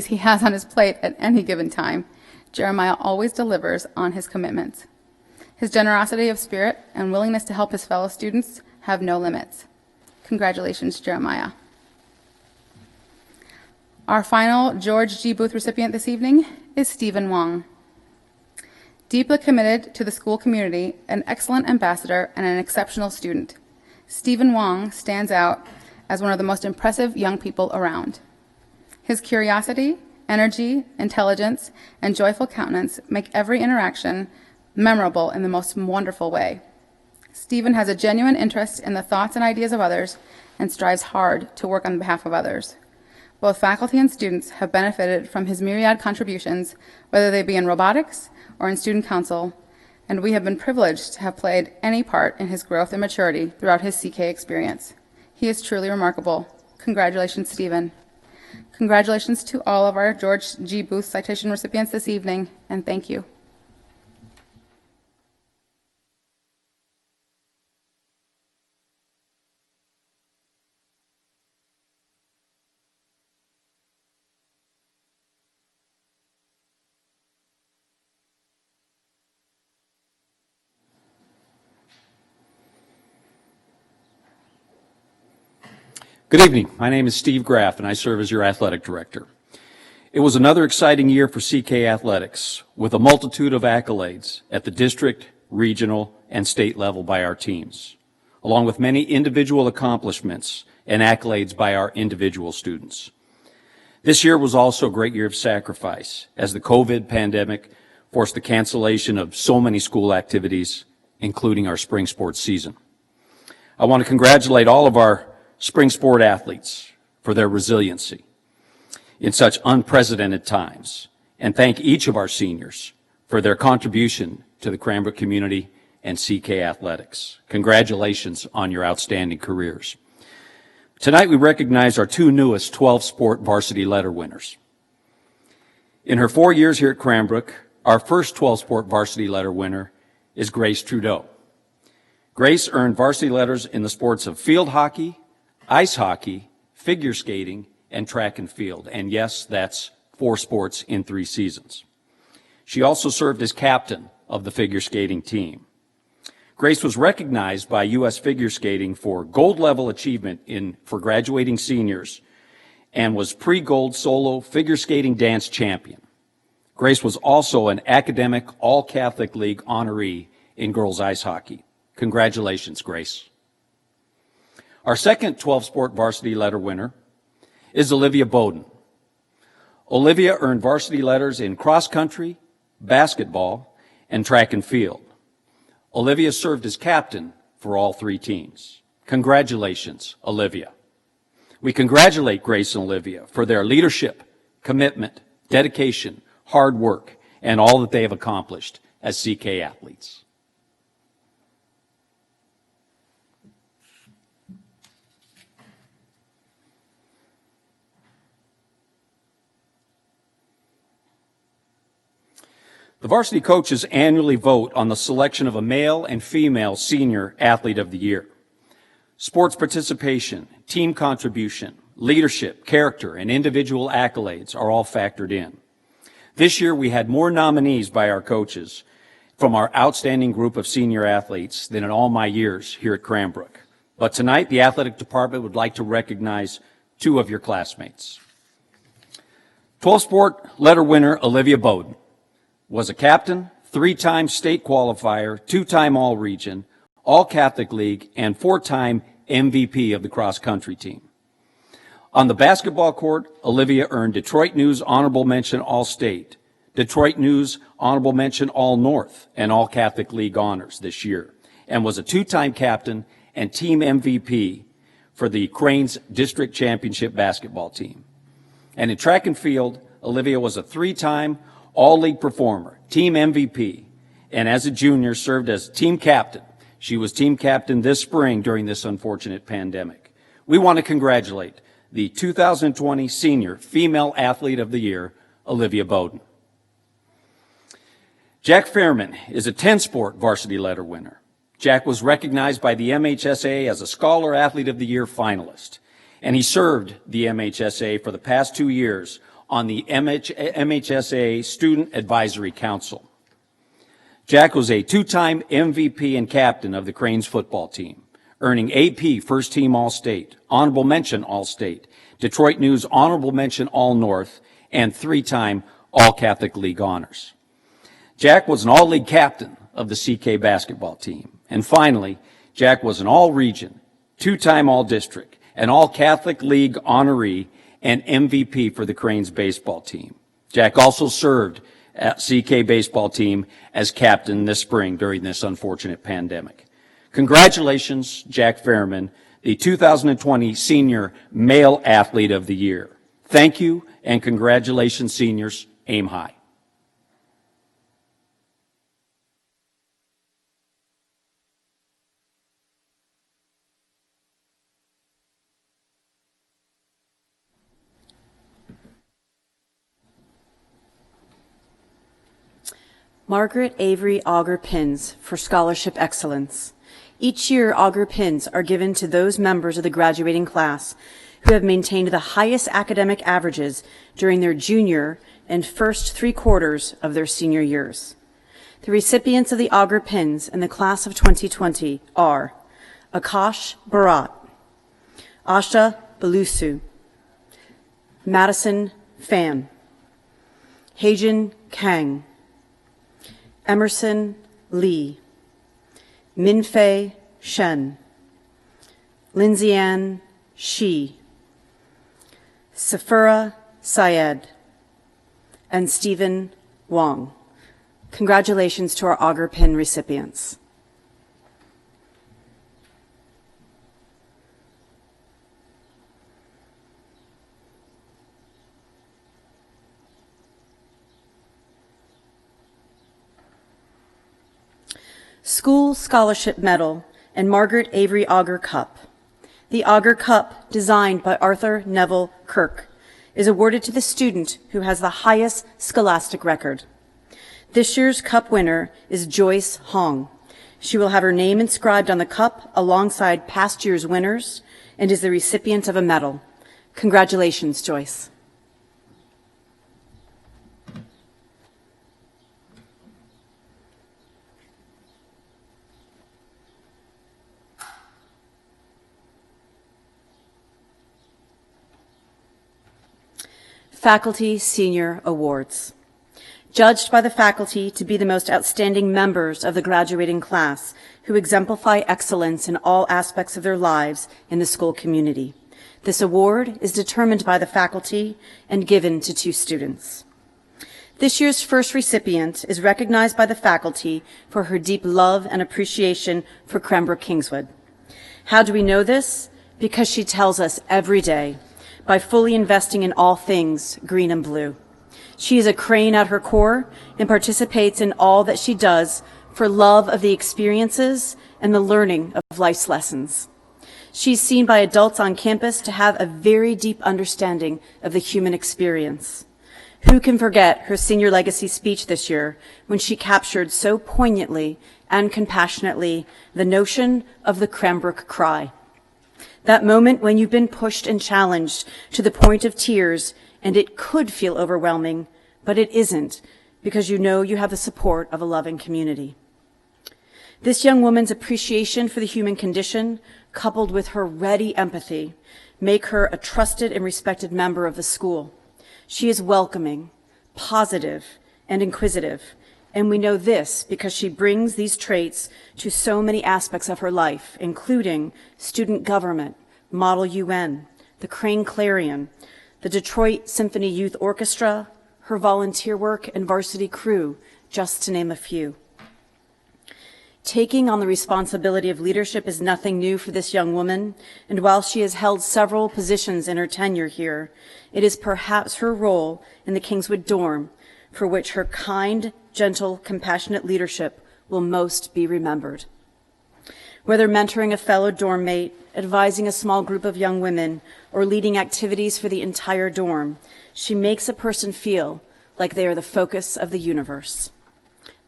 he has on his plate at any given time, Jeremiah always delivers on his commitments. His generosity of spirit and willingness to help his fellow students have no limits. Congratulations, Jeremiah. Our final George G. Booth recipient this evening is Stephen Wong. Deeply committed to the school community, an excellent ambassador, and an exceptional student, Stephen Wong stands out as one of the most impressive young people around. His curiosity, energy, intelligence, and joyful countenance make every interaction memorable in the most wonderful way. Stephen has a genuine interest in the thoughts and ideas of others and strives hard to work on behalf of others. Both faculty and students have benefited from his myriad contributions, whether they be in robotics or in student council, and we have been privileged to have played any part in his growth and maturity throughout his CK experience. He is truly remarkable. Congratulations, Stephen. Congratulations to all of our George G. Booth citation recipients this evening, and thank you. Good evening. My name is Steve Graff, and I serve as your athletic director. It was another exciting year for CK Athletics, with a multitude of accolades at the district, regional, and state level by our teams, along with many individual accomplishments and accolades by our individual students. This year was also a great year of sacrifice, as the COVID pandemic forced the cancellation of so many school activities, including our spring sports season. I want to congratulate all of our spring sport athletes for their resiliency in such unprecedented times, and thank each of our seniors for their contribution to the Cranbrook community and CK Athletics. Congratulations on your outstanding careers. Tonight we recognize our two newest 12-sport varsity letter winners. In her 4 years here at Cranbrook, our first 12-sport varsity letter winner is Grace Trudeau. Grace earned varsity letters in the sports of field hockey, ice hockey, figure skating, and track and field. And yes, that's 4 sports in 3 seasons. She also served as captain of the figure skating team. Grace was recognized by U.S. Figure Skating for gold level achievement for graduating seniors and was pre-gold solo figure skating dance champion. Grace was also an academic All-Catholic League honoree in girls ice hockey. Congratulations, Grace. Our second 12-sport varsity letter winner is Olivia Bowden. Olivia earned varsity letters in cross country, basketball, and track and field. Olivia served as captain for all 3 teams. Congratulations, Olivia. We congratulate Grace and Olivia for their leadership, commitment, dedication, hard work, and all that they have accomplished as CK athletes. The varsity coaches annually vote on the selection of a male and female senior athlete of the year. Sports participation, team contribution, leadership, character, and individual accolades are all factored in. This year we had more nominees by our coaches from our outstanding group of senior athletes than in all my years here at Cranbrook. But tonight the athletic department would like to recognize 2 of your classmates. 12-sport letter winner Olivia Bowden was a captain, 3-time state qualifier, 2-time All-Region, All-Catholic League, and 4-time MVP of the cross-country team. On the basketball court, Olivia earned Detroit News Honorable Mention All-State, Detroit News Honorable Mention All-North, and All-Catholic League honors this year, and was a 2-time captain and team MVP for the Cranes District Championship basketball team. And in track and field, Olivia was a 3-time All-League performer, team MVP, and as a junior served as team captain. She was team captain this spring during this unfortunate pandemic. We want to congratulate the 2020 Senior Female Athlete of the Year, Olivia Bowden. Jack Fairman is a 10-sport varsity letter winner. Jack was recognized by the MHSA as a Scholar Athlete of the Year finalist, and he served the MHSA for the past 2 years on the MHSA Student Advisory Council. Jack was a 2-time MVP and captain of the Cranes football team, earning AP First Team All-State, Honorable Mention All-State, Detroit News Honorable Mention All-North, and 3-time All-Catholic League honors. Jack was an All-League captain of the CK basketball team. And finally, Jack was an All-Region, 2-time All-District, an All-Catholic League honoree, and MVP for the Cranes baseball team. Jack also served at CK baseball team as captain this spring during this unfortunate pandemic. Congratulations, Jack Fairman, the 2020 Senior Male Athlete of the Year. Thank you, and congratulations, seniors. Aim high. Margaret Avery Auger Pins for Scholarship Excellence. Each year, Auger Pins are given to those members of the graduating class who have maintained the highest academic averages during their junior and first 3 quarters of their senior years. The recipients of the Auger Pins in the class of 2020 are Akash Bharat, Asha Belusu, Madison Fan, Heijin Kang, Emerson Lee, Minfei Shen, Lindsay-Ann Shi, Safura Syed, and Stephen Wong. Congratulations to our Auger Pin recipients. School Scholarship Medal and Margaret Avery Auger Cup. The Auger Cup, designed by Arthur Neville KIRK, is awarded to the student who has the highest scholastic record. This year's cup winner is Joyce Hong. She will have her name inscribed on the cup alongside past year's winners and is the recipient of a medal. Congratulations, Joyce. Faculty Senior Awards. Judged by the faculty to be the most outstanding members of the graduating class who exemplify excellence in all aspects of their lives in the school community. This award is determined by the faculty and given to 2 students. This year's first recipient is recognized by the faculty for her deep love and appreciation for Cranbrook Kingswood. How do we know this? Because she tells us every day, by fully investing in all things green and blue. She is a Crane at her core and participates in all that she does for love of the experiences and the learning of life's lessons. She's seen by adults on campus to have a very deep understanding of the human experience. Who can forget her senior legacy speech this year when she captured so poignantly and compassionately the notion of the Cranbrook cry? That moment when you've been pushed and challenged to the point of tears, and it could feel overwhelming, but it isn't, because you know you have the support of a loving community. This young woman's appreciation for the human condition, coupled with her ready empathy, make her a trusted and respected member of the school. She is welcoming, positive, and inquisitive, and we know this because she brings these traits to so many aspects of her life, including student government, Model UN, the Crane Clarion, the Detroit Symphony Youth Orchestra, her volunteer work and varsity crew, just to name a few. Taking on the responsibility of leadership is nothing new for this young woman, and while she has held several positions in her tenure here, it is perhaps her role in the Kingswood dorm for which her kind, gentle, compassionate leadership will most be remembered. Whether mentoring a fellow dorm mate, advising a small group of young women, or leading activities for the entire dorm, she makes a person feel like they are the focus of the universe.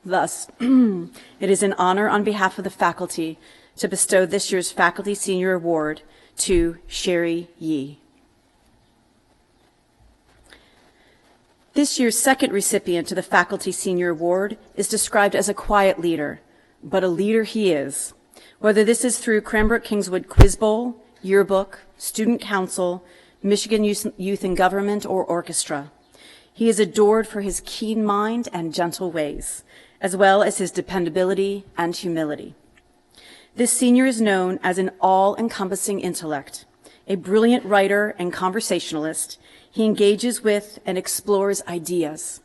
Thus, it is an honor on behalf of the faculty to bestow this year's Faculty Senior Award to Sherry Yee. This year's second recipient to the Faculty Senior Award is described as a quiet leader, but a leader he is. Whether this is through Cranbrook Kingswood Quiz Bowl, Yearbook, Student Council, Michigan Youth in Government, or Orchestra. He is adored for his keen mind and gentle ways, as well as his dependability and humility. This senior is known as an all-encompassing intellect, a brilliant writer and conversationalist. He engages with and explores ideas,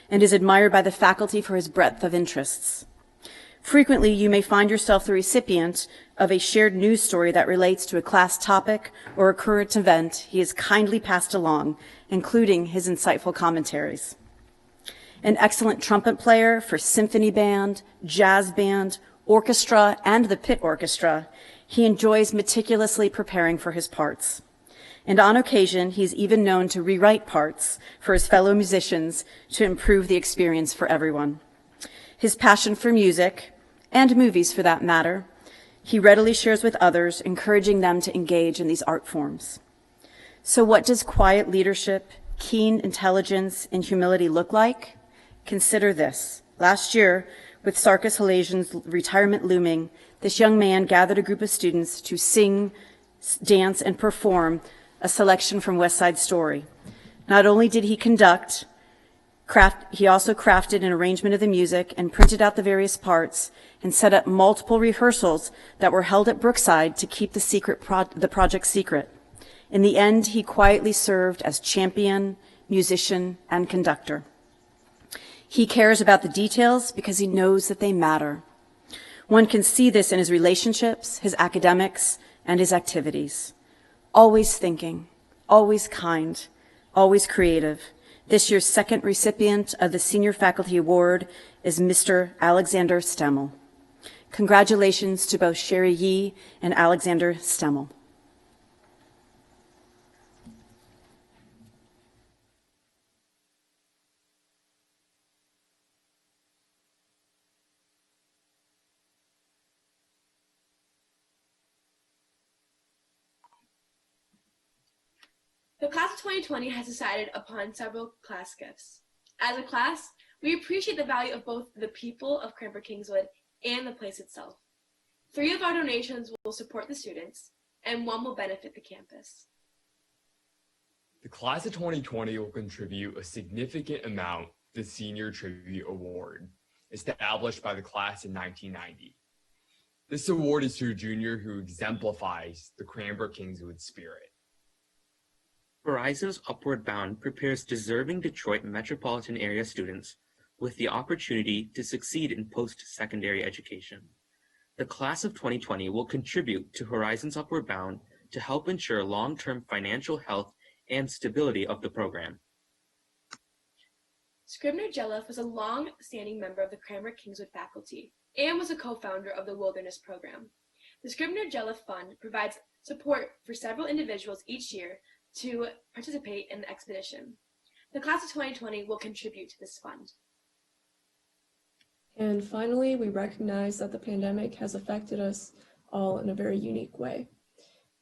and is admired by the faculty for his breadth of interests. Frequently, you may find yourself the recipient of a shared news story that relates to a class topic or a current event he has kindly passed along, including his insightful commentaries. An excellent trumpet player for symphony band, jazz band, orchestra, and the pit orchestra, he enjoys meticulously preparing for his parts. And on occasion, he's even known to rewrite parts for his fellow musicians to improve the experience for everyone. His passion for music, and movies for that matter, he readily shares with others, encouraging them to engage in these art forms. So what does quiet leadership, keen intelligence, and humility look like? Consider this. Last year, with Sarkis Halasian's retirement looming, this young man gathered a group of students to sing dance, and perform a selection from West Side Story. Not only did he conduct, he also crafted an arrangement of the music and printed out the various parts and set up multiple rehearsals that were held at Brookside to keep the project secret. In the end, he quietly served as champion, musician, and conductor. He cares about the details because he knows that they matter. One can see this in his relationships, his academics, and his activities. Always thinking, always kind, always creative. This year's second recipient of the Senior Faculty Award is Mr. Alexander Stemmel. Congratulations to both Sherry Yee and Alexander Stemmel. The class of 2020 has decided upon several class gifts. As a class, we appreciate the value of both the people of Cranbrook Kingswood and the place itself. 3 of our donations will support the students, and 1 will benefit the campus. The class of 2020 will contribute a significant amount to the Senior Tribute Award, established by the class in 1990. This award is to a junior who exemplifies the Cranbrook Kingswood spirit. Horizons Upward Bound prepares deserving Detroit metropolitan area students with the opportunity to succeed in post-secondary education. The class of 2020 will contribute to Horizons Upward Bound to help ensure long-term financial health and stability of the program. Scribner Jelliff was a long-standing member of the Cranbrook Kingswood faculty and was a co-founder of the Wilderness Program. The Scribner Jelliff Fund provides support for several individuals each year to participate in the expedition. The class of 2020 will contribute to this fund. And finally, we recognize that the pandemic has affected us all in a very unique way.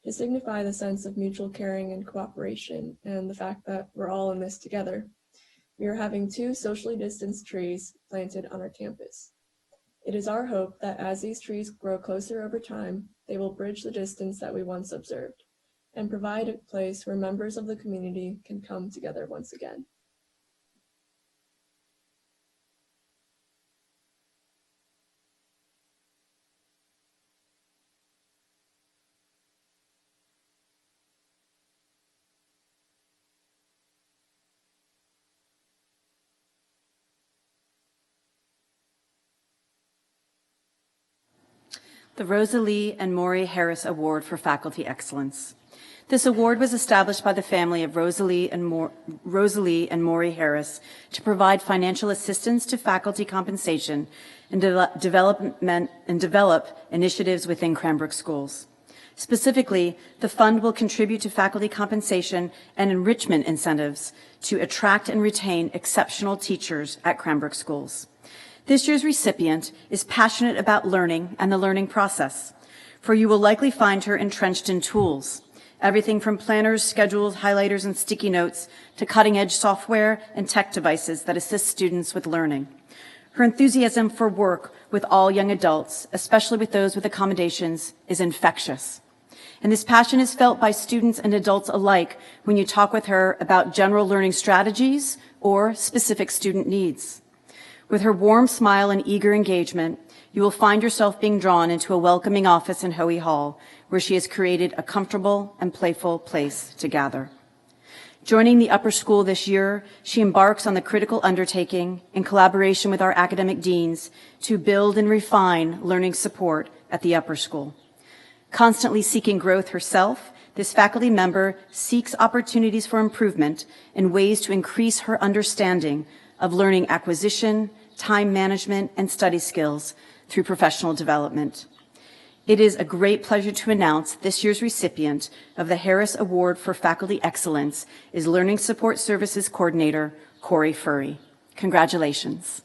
To signify the sense of mutual caring and cooperation and the fact that we're all in this together, we are having 2 socially distanced trees planted on our campus. It is our hope that as these trees grow closer over time, they will bridge the distance that we once observed and provide a place where members of the community can come together once again. The Rosalie and Maury Harris Award for Faculty Excellence. This award was established by the family of Rosalie and Maury Harris to provide financial assistance to faculty compensation and develop initiatives within Cranbrook schools. Specifically, the fund will contribute to faculty compensation and enrichment incentives to attract and retain exceptional teachers at Cranbrook schools. This year's recipient is passionate about learning and the learning process, for you will likely find her entrenched in tools, everything from planners, schedules, highlighters, and sticky notes to cutting-edge software and tech devices that assist students with learning. Her enthusiasm for work with all young adults, especially with those with accommodations, is infectious. And this passion is felt by students and adults alike when you talk with her about general learning strategies or specific student needs. With her warm smile and eager engagement, you will find yourself being drawn into a welcoming office in Hoey Hall, where she has created a comfortable and playful place to gather. Joining the upper school this year, she embarks on the critical undertaking, in collaboration with our academic deans, to build and refine learning support at the upper school. Constantly seeking growth herself, this faculty member seeks opportunities for improvement and ways to increase her understanding of learning acquisition, time management, and study skills through professional development. It is a great pleasure to announce this year's recipient of the Harris Award for Faculty Excellence is Learning Support Services Coordinator Corey Furry. Congratulations.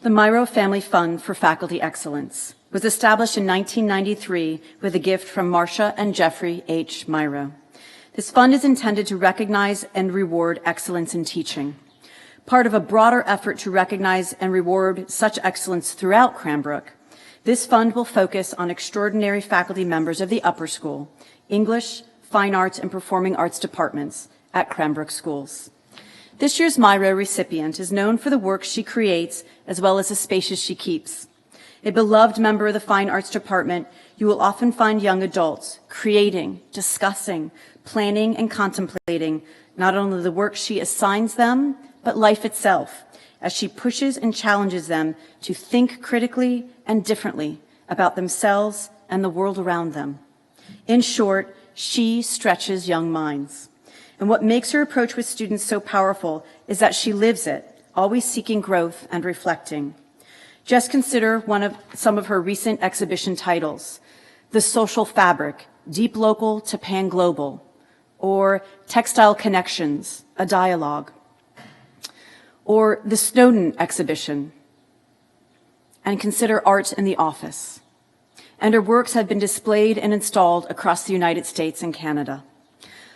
The Myro Family Fund for Faculty Excellence was established in 1993 with a gift from Marcia and Jeffrey H. Myro. This fund is intended to recognize and reward excellence in teaching. Part of a broader effort to recognize and reward such excellence throughout Cranbrook, this fund will focus on extraordinary faculty members of the upper school, English, Fine Arts, and Performing Arts departments at Cranbrook schools. This year's Myro recipient is known for the work she creates as well as the spaces she keeps. A beloved member of the Fine Arts department, you will often find young adults creating, discussing, planning, and contemplating not only the work she assigns them, but life itself, as she pushes and challenges them to think critically and differently about themselves and the world around them. In short, she stretches young minds. And what makes her approach with students so powerful is that she lives it, always seeking growth and reflecting. Just consider some of her recent exhibition titles: The Social Fabric, Deep Local to Pan Global, or Textile Connections, a Dialogue, or the Snowden exhibition, and consider Art in the Office. And her works have been displayed and installed across the United States and Canada.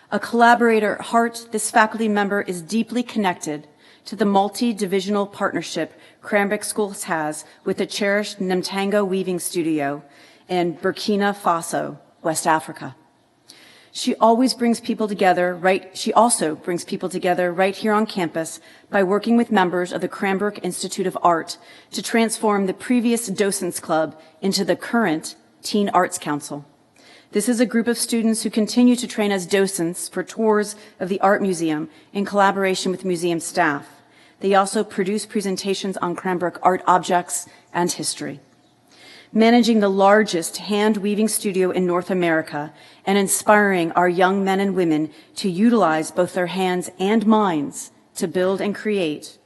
A collaborator at heart, this faculty member is deeply connected to the multi-divisional partnership Cranbrook Schools has with the cherished Namtango Weaving Studio in Burkina Faso, West Africa. She also brings people together right here on campus by working with members of the Cranbrook Institute of Art to transform the previous Docents Club into the current Teen Arts Council. This is a group of students who continue to train as docents for tours of the Art Museum in collaboration with museum staff. They also produce presentations on Cranbrook art objects and history. Managing the largest hand weaving studio in North America and inspiring our young men and women to utilize both their hands and minds to build and create,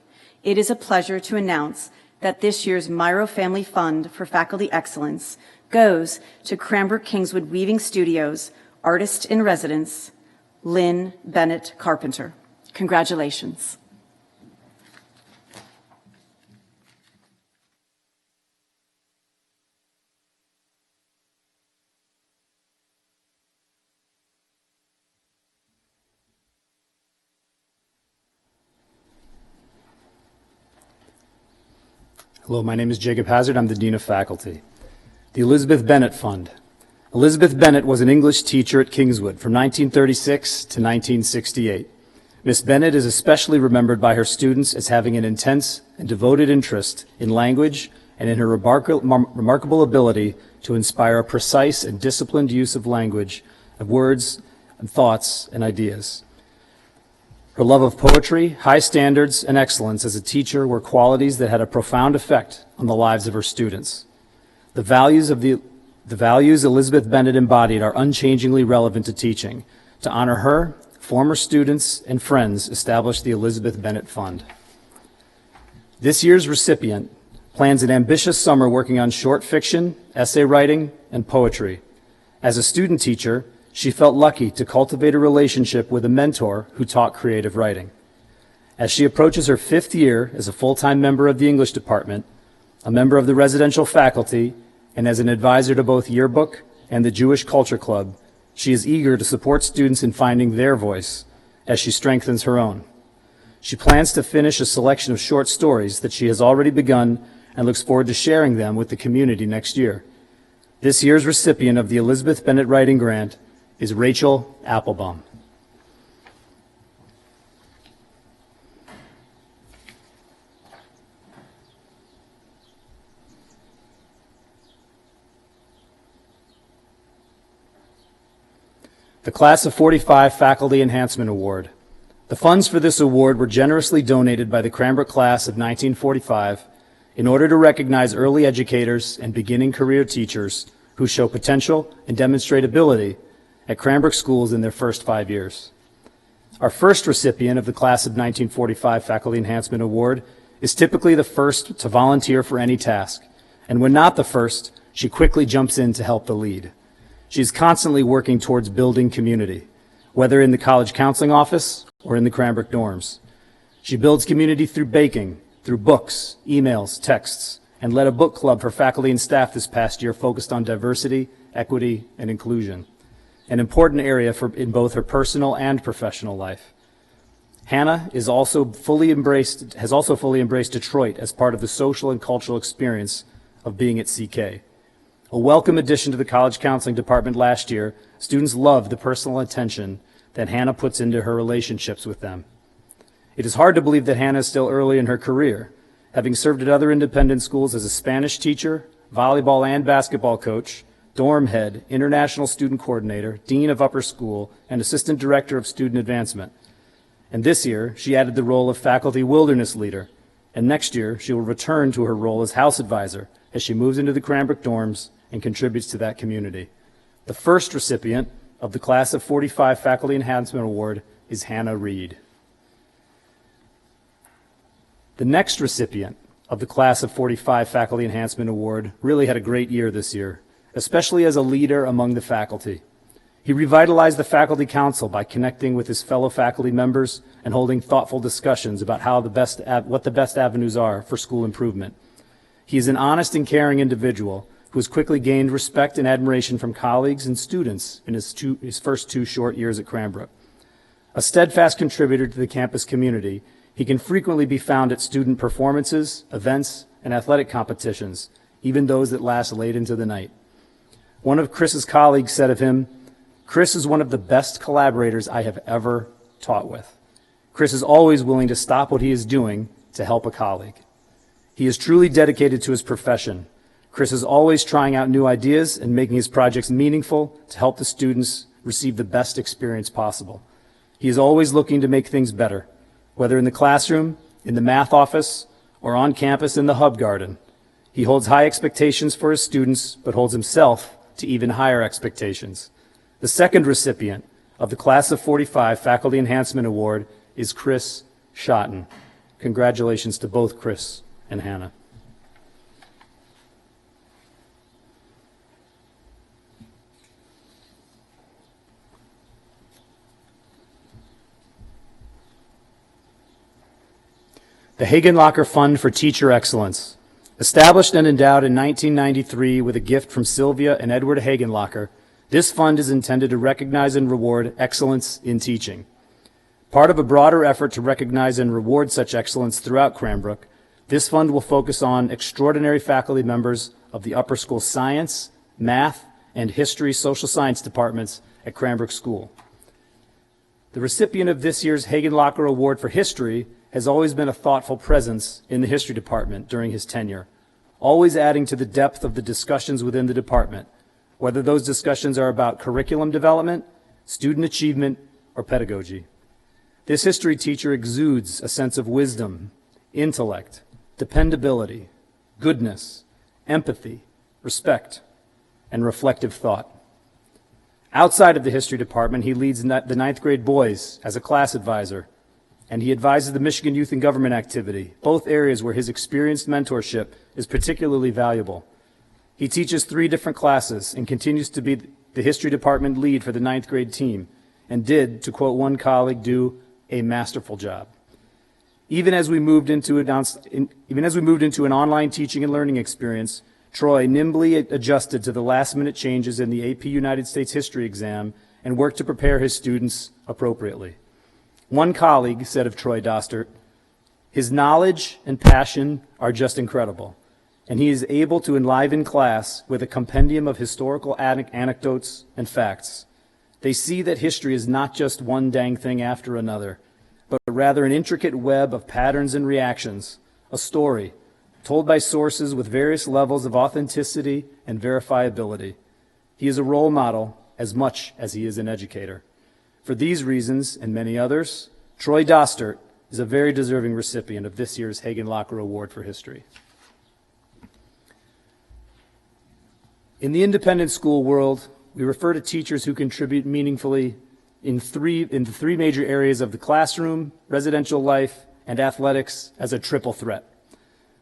it is a pleasure to announce that this year's Myro Family Fund for Faculty Excellence goes to Cranbrook Kingswood Weaving Studios Artist in Residence, Lynn Bennett Carpenter. Congratulations. Hello, my name is Jacob Hazard. I'm the Dean of Faculty. The Elizabeth Bennett Fund. Elizabeth Bennett was an English teacher at Kingswood from 1936 to 1968. Miss Bennett is especially remembered by her students as having an intense and devoted interest in language and in her remarkable ability to inspire a precise and disciplined use of language, of words and thoughts and ideas. Her love of poetry, high standards, and excellence as a teacher were qualities that had a profound effect on the lives of her students. The values Elizabeth Bennett embodied are unchangingly relevant to teaching. To honor her, former students and friends established the Elizabeth Bennett Fund. This year's recipient plans an ambitious summer working on short fiction, essay writing, and poetry. As a student teacher, she felt lucky to cultivate a relationship with a mentor who taught creative writing. As she approaches her 5th year as a full-time member of the English department, a member of the residential faculty, and as an advisor to both Yearbook and the Jewish Culture Club, she is eager to support students in finding their voice as she strengthens her own. She plans to finish a selection of short stories that she has already begun and looks forward to sharing them with the community next year. This year's recipient of the Elizabeth Bennett Writing Grant is Rachel Applebaum. The Class of 45 Faculty Enhancement Award. The funds for this award were generously donated by the Cranbrook Class of 1945 in order to recognize early educators and beginning career teachers who show potential and demonstrate ability at Cranbrook schools in their first 5 years. Our first recipient of the Class of 1945 Faculty Enhancement Award is typically the first to volunteer for any task, and when not the first, she quickly jumps in to help the lead. She is constantly working towards building community, whether in the college counseling office or in the Cranbrook dorms. She builds community through baking, through books, emails, texts, and led a book club for faculty and staff this past year focused on diversity, equity, and inclusion. an important area in both her personal and professional life. Hannah has also fully embraced Detroit as part of the social and cultural experience of being at CK. A welcome addition to the college counseling department last year, students love the personal attention that Hannah puts into her relationships with them. It is hard to believe that Hannah is still early in her career, having served at other independent schools as a Spanish teacher, volleyball and basketball coach, dorm head, international student coordinator, dean of upper school, and assistant director of student advancement. And this year, she added the role of faculty wilderness leader, and next year she will return to her role as house advisor as she moves into the Cranbrook dorms and contributes to that community. The first recipient of the Class of 45 Faculty Enhancement Award is Hannah Reed. The next recipient of the Class of 45 Faculty Enhancement Award really had a great year this year, especially as a leader among the faculty. He revitalized the faculty council by connecting with his fellow faculty members and holding thoughtful discussions about what the best avenues are for school improvement. He is an honest and caring individual who has quickly gained respect and admiration from colleagues and students in his first 2 short years at Cranbrook. A steadfast contributor to the campus community, he can frequently be found at student performances, events, and athletic competitions, even those that last late into the night. One of Chris's colleagues said of him, "Chris is one of the best collaborators I have ever taught with. Chris is always willing to stop what he is doing to help a colleague. He is truly dedicated to his profession. Chris is always trying out new ideas and making his projects meaningful to help the students receive the best experience possible. He is always looking to make things better, whether in the classroom, in the math office, or on campus in the Hub Garden. He holds high expectations for his students, but holds himself to even higher expectations." The second recipient of the Class of 45 Faculty Enhancement Award is Chris Schotten. Congratulations to both Chris and Hannah. The Hagenlocker Fund for Teacher Excellence. Established and endowed in 1993 with a gift from Sylvia and Edward Hagenlocker, this fund is intended to recognize and reward excellence in teaching. Part of a broader effort to recognize and reward such excellence throughout Cranbrook, this fund will focus on extraordinary faculty members of the upper school science, math, and history social science departments at Cranbrook School. The recipient of this year's Hagenlocker Award for History has always been a thoughtful presence in the history department during his tenure, always adding to the depth of the discussions within the department, whether those discussions are about curriculum development, student achievement, or pedagogy. This history teacher exudes a sense of wisdom, intellect, dependability, goodness, empathy, respect, and reflective thought. Outside of the history department, he leads the ninth grade boys as a class advisor, and he advises the Michigan Youth and Government activity, both areas where his experienced mentorship is particularly valuable. He teaches 3 different classes and continues to be the history department lead for the ninth grade team, and did, to quote one colleague, do a masterful job. Even as we moved into an online teaching and learning experience, Troy nimbly adjusted to the last-minute changes in the AP United States History exam and worked to prepare his students appropriately. One colleague said of Troy Dostert, "His knowledge and passion are just incredible, and he is able to enliven class with a compendium of historical anecdotes and facts. They see that history is not just one dang thing after another, but rather an intricate web of patterns and reactions, a story told by sources with various levels of authenticity and verifiability. He is a role model as much as he is an educator. For these reasons and many others, Troy Dostert is a very deserving recipient of this year's Hagenlocker Award for History." In the independent school world, we refer to teachers who contribute meaningfully in the three major areas of the classroom, residential life, and athletics as a triple threat.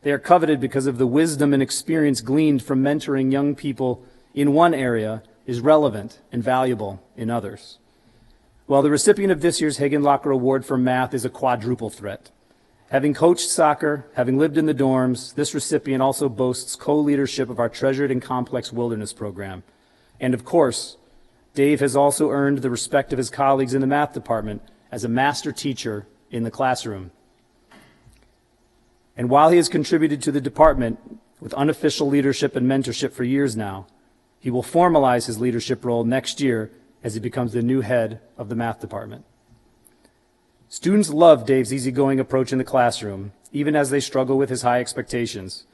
They are coveted because of the wisdom and experience gleaned from mentoring young people in one area is relevant and valuable in others. While the recipient of this year's Hagenlocker Award for Math is a quadruple threat. Having coached soccer, having lived in the dorms, this recipient also boasts co-leadership of our treasured and complex wilderness program. And of course, Dave has also earned the respect of his colleagues in the math department as a master teacher in the classroom. And while he has contributed to the department with unofficial leadership and mentorship for years now, he will formalize his leadership role next year as he becomes the new head of the math department. Students love Dave's easygoing approach in the classroom, even as they struggle with his high expectations.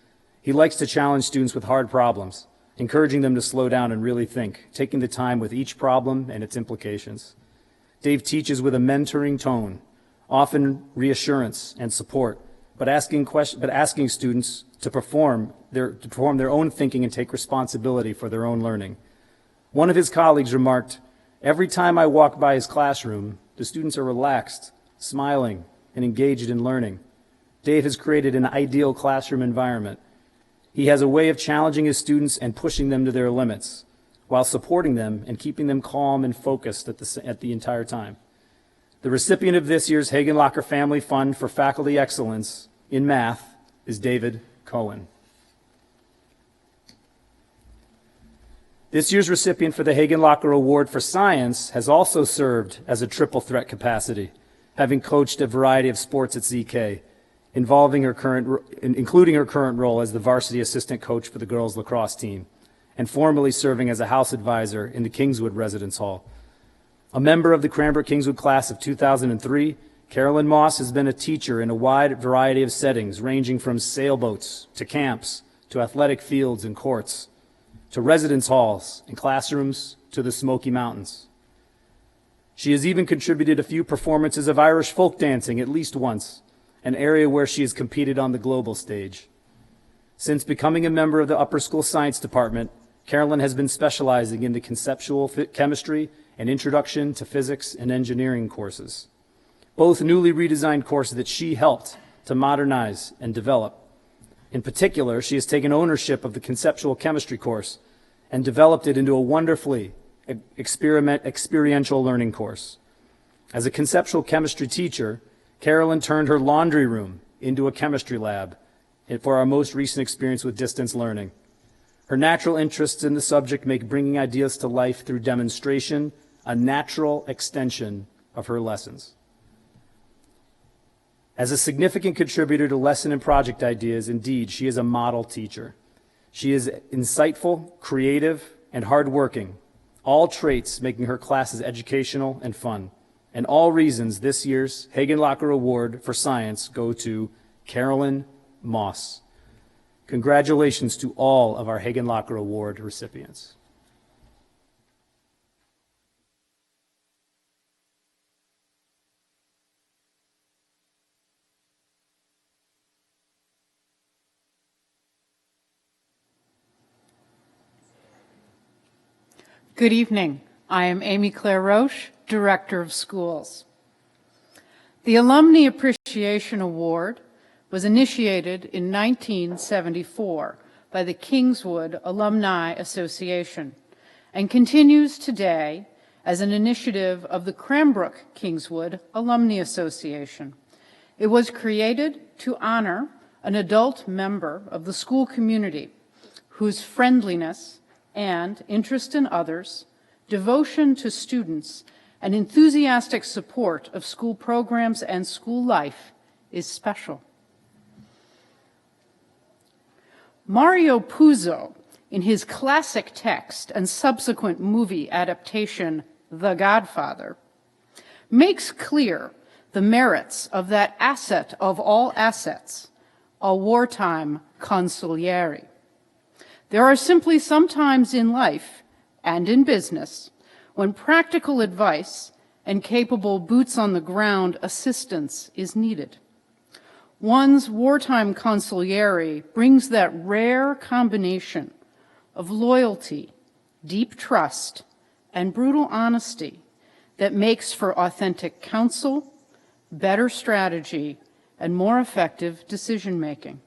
He likes to challenge students with hard problems, encouraging them to slow down and really think, taking the time with each problem and its implications. Dave teaches with a mentoring tone, often reassurance and support, but asking students to perform their own thinking and take responsibility for their own learning. One of his colleagues remarked, "Every time I walk by his classroom, the students are relaxed, smiling, and engaged in learning." Dave has created an ideal classroom environment. He has a way of challenging his students and pushing them to their limits, while supporting them and keeping them calm and focused at the entire time. The recipient of this year's Hagen-Locker Family Fund for Faculty Excellence in Math is David Cohen. This year's recipient for the Hagen-Locker Award for Science has also served as a triple threat capacity, having coached a variety of sports at ZK, including her current role as the varsity assistant coach for the girls lacrosse team, and formerly serving as a house advisor in the Kingswood Residence Hall. A member of the Cranbrook-Kingswood class of 2003, Carolyn Moss has been a teacher in a wide variety of settings, ranging from sailboats to camps to athletic fields and courts, to residence halls and classrooms to the Smoky Mountains. She has even contributed a few performances of Irish folk dancing at least once, an area where she has competed on the global stage. Since becoming a member of the Upper School Science Department, Carolyn has been specializing in the conceptual chemistry and introduction to physics and engineering courses, both newly redesigned courses that she helped to modernize and develop. In particular, she has taken ownership of the conceptual chemistry course and developed it into a wonderfully experiential learning course. As a conceptual chemistry teacher, Carolyn turned her laundry room into a chemistry lab for our most recent experience with distance learning. Her natural interests in the subject make bringing ideas to life through demonstration a natural extension of her lessons. As a significant contributor to lesson and project ideas, indeed, she is a model teacher. She is insightful, creative, and hardworking, all traits making her classes educational and fun. And all reasons this year's Hagen-Locker Award for Science go to Carolyn Moss. Congratulations to all of our Hagen-Locker Award recipients. Good evening. I am Amy Claire Roche, Director of Schools. The Alumni Appreciation Award was initiated in 1974 by the Kingswood Alumni Association and continues today as an initiative of the Cranbrook-Kingswood Alumni Association. It was created to honor an adult member of the school community whose friendliness and interest in others, devotion to students, and enthusiastic support of school programs and school life is special. Mario Puzo, in his classic text and subsequent movie adaptation, The Godfather, makes clear the merits of that asset of all assets, a wartime consigliere. There are simply some times in life and in business when practical advice and capable boots-on-the-ground assistance is needed. One's wartime consigliere brings that rare combination of loyalty, deep trust, and brutal honesty that makes for authentic counsel, better strategy, and more effective decision-making.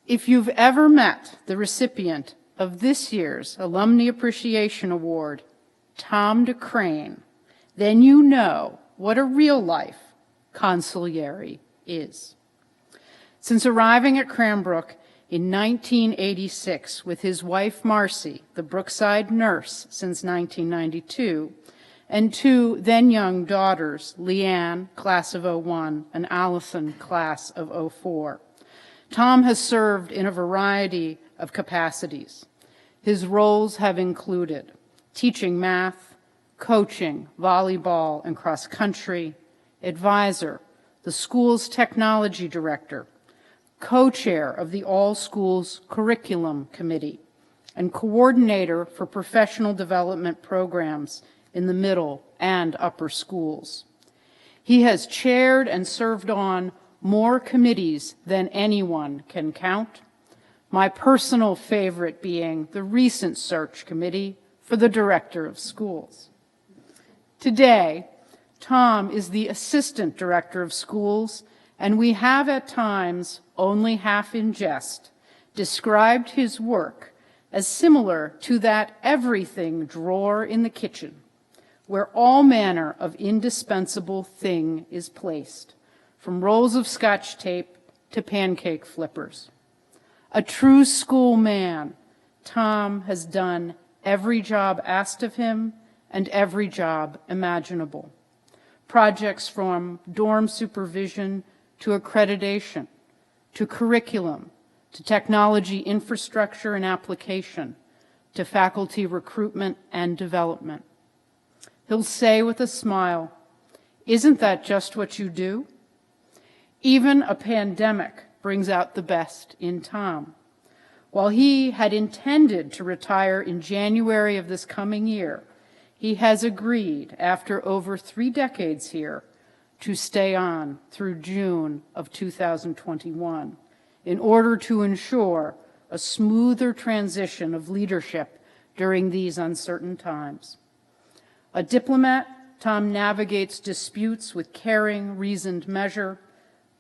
If you've ever met the recipient of this year's Alumni Appreciation Award, Tom DeCrane, then you know what a real-life consigliere is. Since arriving at Cranbrook in 1986 with his wife Marcy, the Brookside nurse since 1992, and two then young daughters, Leanne, class of '01, and Allison, class of '04. Tom has served in a variety of capacities. His roles have included teaching math, coaching volleyball and cross country, advisor, the school's technology director, co-chair of the All Schools Curriculum Committee, and coordinator for professional development programs in the middle and upper schools. He has chaired and served on more committees than anyone can count, my personal favorite being the recent search committee for the director of schools. Today, Tom is the assistant director of schools, and we have at times, only half in jest, described his work as similar to that everything drawer in the kitchen, where all manner of indispensable thing is placed, from rolls of Scotch tape to pancake flippers. A true school man, Tom has done every job asked of him and every job imaginable. Projects from dorm supervision to accreditation, to curriculum, to technology infrastructure and application, to faculty recruitment and development. He'll say with a smile, "Isn't that just what you do?" Even a pandemic brings out the best in Tom. While he had intended to retire in January of this coming year, he has agreed, after over 3 decades here, to stay on through June of 2021 in order to ensure a smoother transition of leadership during these uncertain times. A diplomat, Tom navigates disputes with caring, reasoned measure.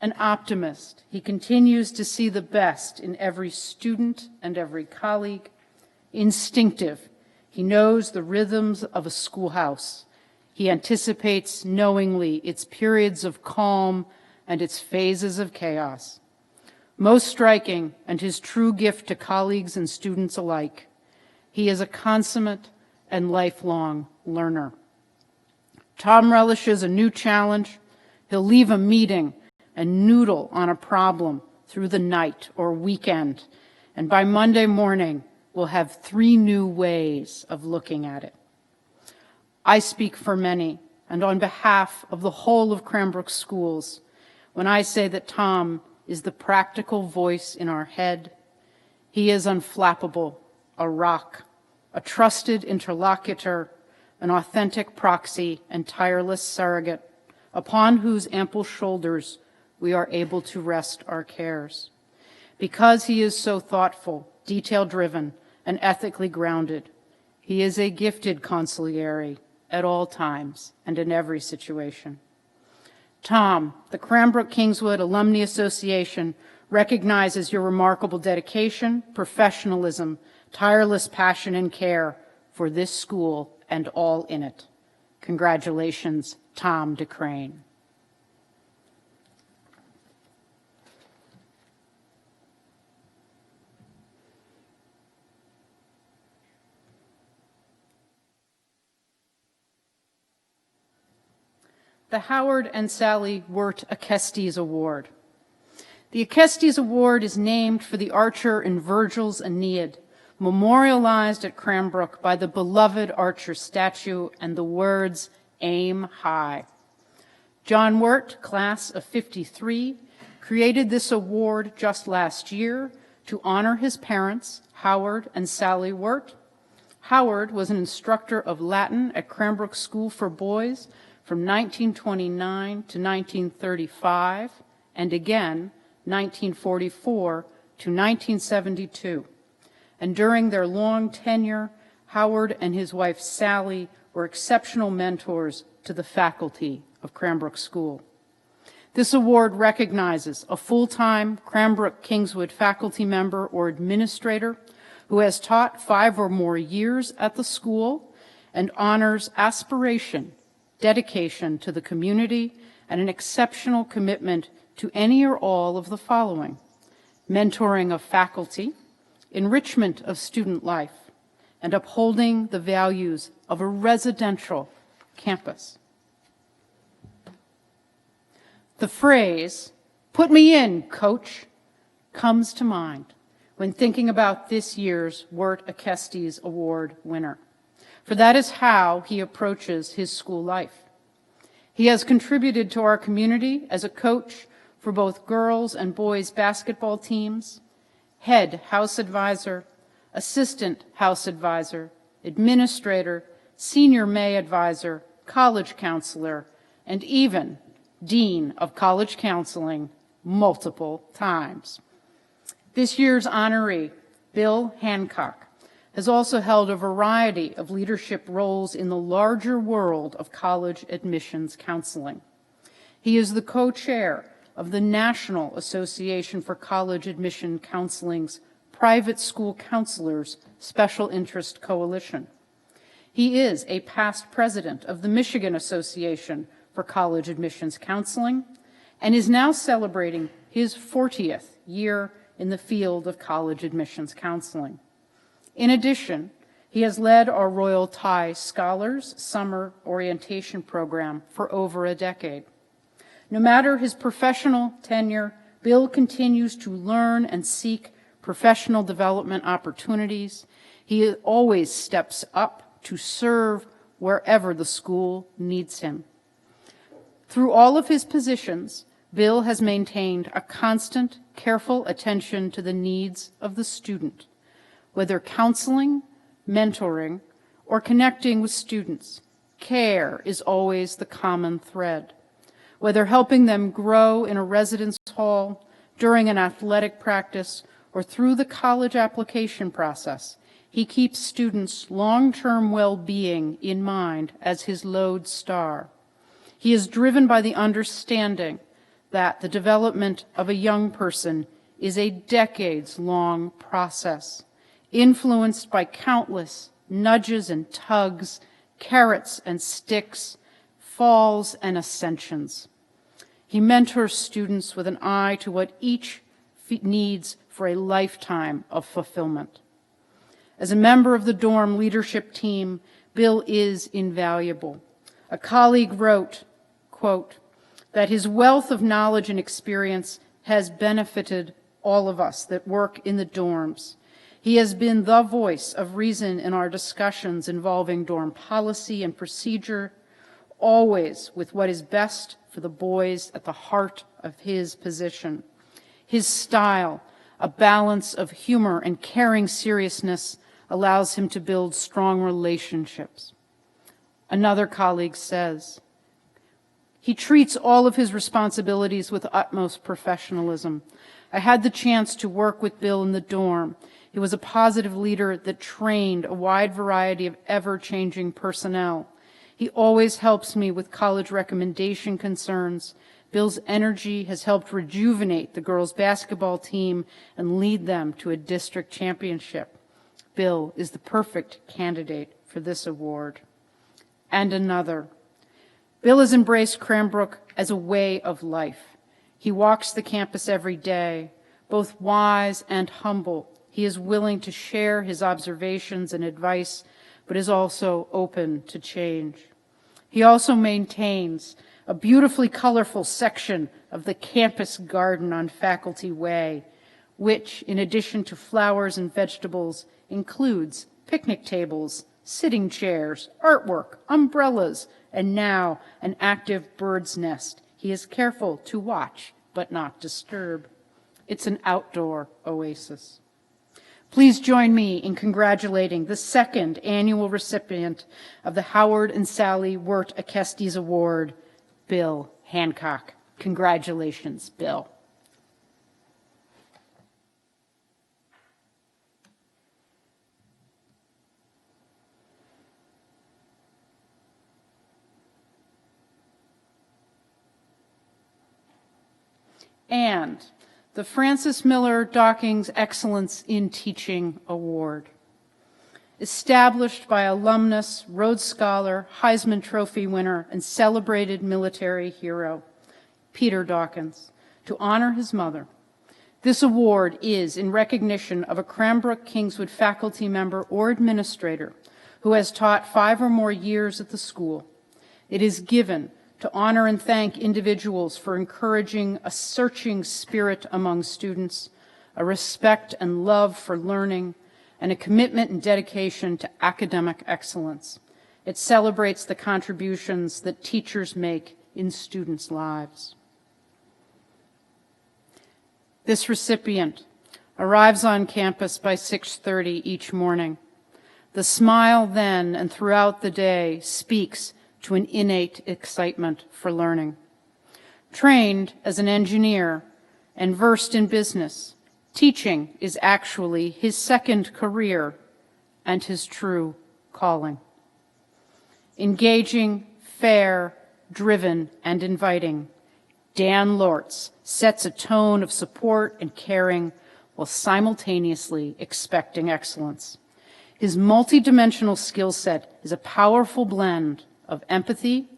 An optimist, he continues to see the best in every student and every colleague. Instinctive, he knows the rhythms of a schoolhouse. He anticipates knowingly its periods of calm and its phases of chaos. Most striking, and his true gift to colleagues and students alike, he is a consummate and lifelong learner. Tom relishes a new challenge. He'll leave a meeting and noodle on a problem through the night or weekend, and by Monday morning, we'll have 3 new ways of looking at it. I speak for many, and on behalf of the whole of Cranbrook Schools, when I say that Tom is the practical voice in our head. He is unflappable, a rock, a trusted interlocutor, an authentic proxy and tireless surrogate, upon whose ample shoulders we are able to rest our cares. Because he is so thoughtful, detail-driven, and ethically grounded, he is a gifted consigliere at all times and in every situation. Tom, the Cranbrook Kingswood Alumni Association recognizes your remarkable dedication, professionalism, tireless passion and care for this school and all in it. Congratulations, Tom DeCrane. The Howard and Sally Wirt Acestes Award. The Acestes Award is named for the archer in Virgil's Aeneid, memorialized at Cranbrook by the beloved archer statue and the words, "Aim high." John Wirt, class of '53, created this award just last year to honor his parents, Howard and Sally Wirt. Howard was an instructor of Latin at Cranbrook School for Boys from 1929 to 1935, and again 1944 to 1972. And during their long tenure, Howard and his wife Sally were exceptional mentors to the faculty of Cranbrook School. This award recognizes a full-time Cranbrook Kingswood faculty member or administrator who has taught 5 or more years at the school and honors aspiration, dedication to the community, and an exceptional commitment to any or all of the following: mentoring of faculty, enrichment of student life, and upholding the values of a residential campus. The phrase, "Put me in, coach," comes to mind when thinking about this year's Wirt Akestes Award winner, for that is how he approaches his school life. He has contributed to our community as a coach for both girls and boys basketball teams, head house advisor, assistant house advisor, administrator, senior May advisor, college counselor, and even dean of college counseling multiple times. This year's honoree, Bill Hancock, has also held a variety of leadership roles in the larger world of college admissions counseling. He is the co-chair of the National Association for College Admission Counseling's Private School Counselors Special Interest Coalition. He is a past president of the Michigan Association for College Admissions Counseling and is now celebrating his 40th year in the field of college admissions counseling. In addition, he has led our Royal Thai Scholars Summer Orientation Program for over a decade. No matter his professional tenure, Bill continues to learn and seek professional development opportunities. He always steps up to serve wherever the school needs him. Through all of his positions, Bill has maintained a constant, careful attention to the needs of the student, whether counseling, mentoring, or connecting with students. Care is always the common thread. Whether helping them grow in a residence hall, during an athletic practice, or through the college application process, he keeps students' long-term well-being in mind as his lodestar. He is driven by the understanding that the development of a young person is a decades-long process, influenced by countless nudges and tugs, carrots and sticks, falls and ascensions. He mentors students with an eye to what each needs for a lifetime of fulfillment. As a member of the dorm leadership team, Bill is invaluable. A colleague wrote, quote, that his wealth of knowledge and experience has benefited all of us that work in the dorms. He has been the voice of reason in our discussions involving dorm policy and procedure, always with what is best for the boys at the heart of his position. His style, a balance of humor and caring seriousness, allows him to build strong relationships. Another colleague says, he treats all of his responsibilities with utmost professionalism. I had the chance to work with Bill in the dorm. He was a positive leader that trained a wide variety of ever-changing personnel. He always helps me with college recommendation concerns. Bill's energy has helped rejuvenate the girls' basketball team and lead them to a district championship. Bill is the perfect candidate for this award. And another. Bill has embraced Cranbrook as a way of life. He walks the campus every day, both wise and humble. He is willing to share his observations and advice, but is also open to change. He also maintains a beautifully colorful section of the campus garden on Faculty Way, which, in addition to flowers and vegetables, includes picnic tables, sitting chairs, artwork, umbrellas, and now an active bird's nest. He is careful to watch but not disturb. It's an outdoor oasis. Please join me in congratulating the second annual recipient of the Howard and Sally Wirt Akestes Award, Bill Hancock. Congratulations, Bill. And the Francis Miller Dockings Excellence in Teaching Award. Established by alumnus, Rhodes Scholar, Heisman Trophy winner, and celebrated military hero, Peter Dawkins, to honor his mother. This award is in recognition of a Cranbrook-Kingswood faculty member or administrator who has taught 5 or more years at the school. It is given to honor and thank individuals for encouraging a searching spirit among students, a respect and love for learning, and a commitment and dedication to academic excellence. It celebrates the contributions that teachers make in students' lives. This recipient arrives on campus by 6:30 each morning. The smile then and throughout the day speaks to an innate excitement for learning. Trained as an engineer and versed in business, teaching is actually his second career and his true calling. Engaging, fair, driven, and inviting, Dan Lortz sets a tone of support and caring while simultaneously expecting excellence. His multidimensional skill set is a powerful blend of empathy,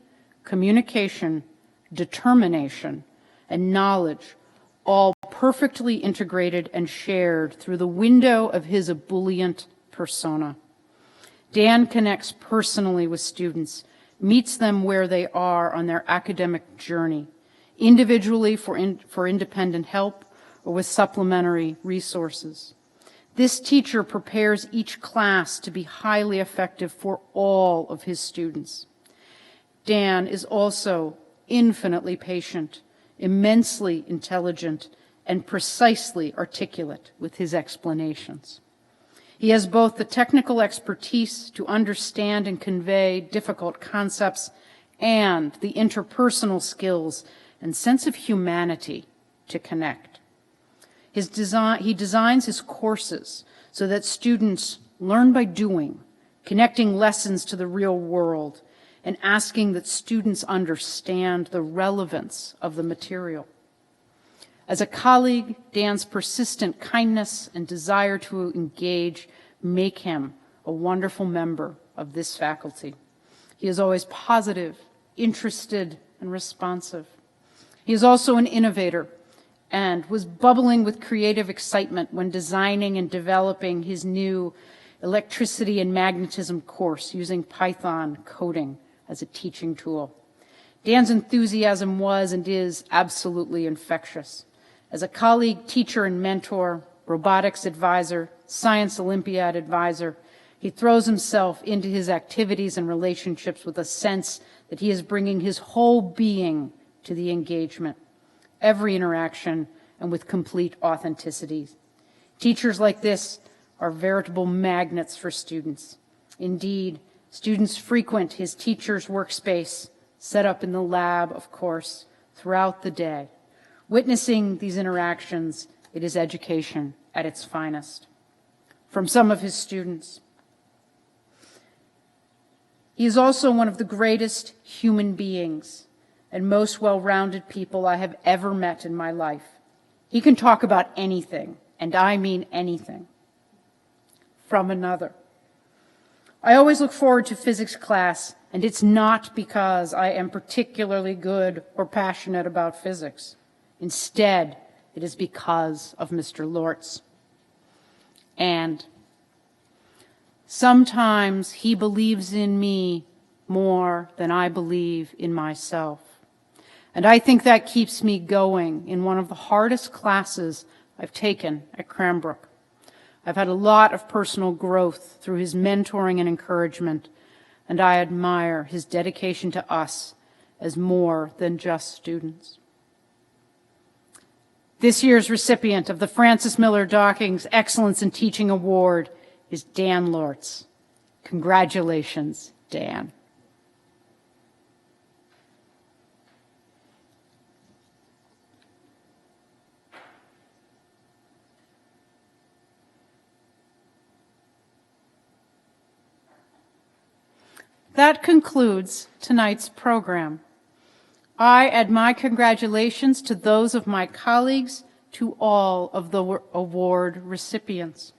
communication, determination, and knowledge, all perfectly integrated and shared through the window of his ebullient persona. Dan connects personally with students, meets them where they are on their academic journey, individually for independent help or with supplementary resources. This teacher prepares each class to be highly effective for all of his students. Dan is also infinitely patient, immensely intelligent, and precisely articulate with his explanations. He has both the technical expertise to understand and convey difficult concepts and the interpersonal skills and sense of humanity to connect. He designs his courses so that students learn by doing, connecting lessons to the real world, and asking that students understand the relevance of the material. As a colleague, Dan's persistent kindness and desire to engage make him a wonderful member of this faculty. He is always positive, interested, and responsive. He is also an innovator and was bubbling with creative excitement when designing and developing his new electricity and magnetism course using Python coding as a teaching tool. Dan's enthusiasm was and is absolutely infectious. As a colleague, teacher, and mentor, robotics advisor, science Olympiad advisor, he throws himself into his activities and relationships with a sense that he is bringing his whole being to the engagement, every interaction, and with complete authenticity. Teachers like this are veritable magnets for students. Indeed, students frequent his teacher's workspace, set up in the lab, of course, throughout the day. Witnessing these interactions, it is education at its finest. From some of his students, he is also one of the greatest human beings and most well-rounded people I have ever met in my life. He can talk about anything, and I mean anything, from another. I always look forward to physics class, and it's not because I am particularly good or passionate about physics. Instead, it is because of Mr. Lortz. And sometimes he believes in me more than I believe in myself. And I think that keeps me going in one of the hardest classes I've taken at Cranbrook. I've had a lot of personal growth through his mentoring and encouragement, and I admire his dedication to us as more than just students. This year's recipient of the Francis Miller Dockings Excellence in Teaching Award is Dan Lortz. Congratulations, Dan. That concludes tonight's program. I add my congratulations to those of my colleagues, to all of the award recipients.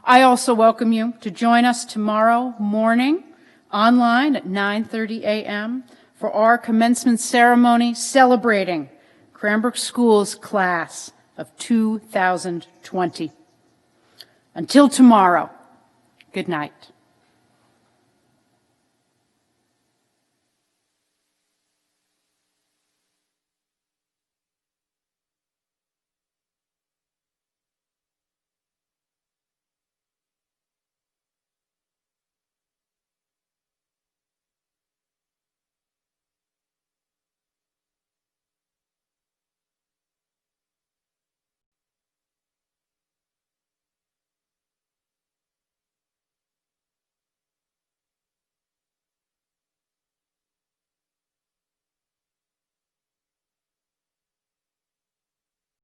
I also welcome you to join us tomorrow morning online at 9:30 a.m. for our commencement ceremony celebrating Cranbrook Schools Class of 2020. Until tomorrow, good night.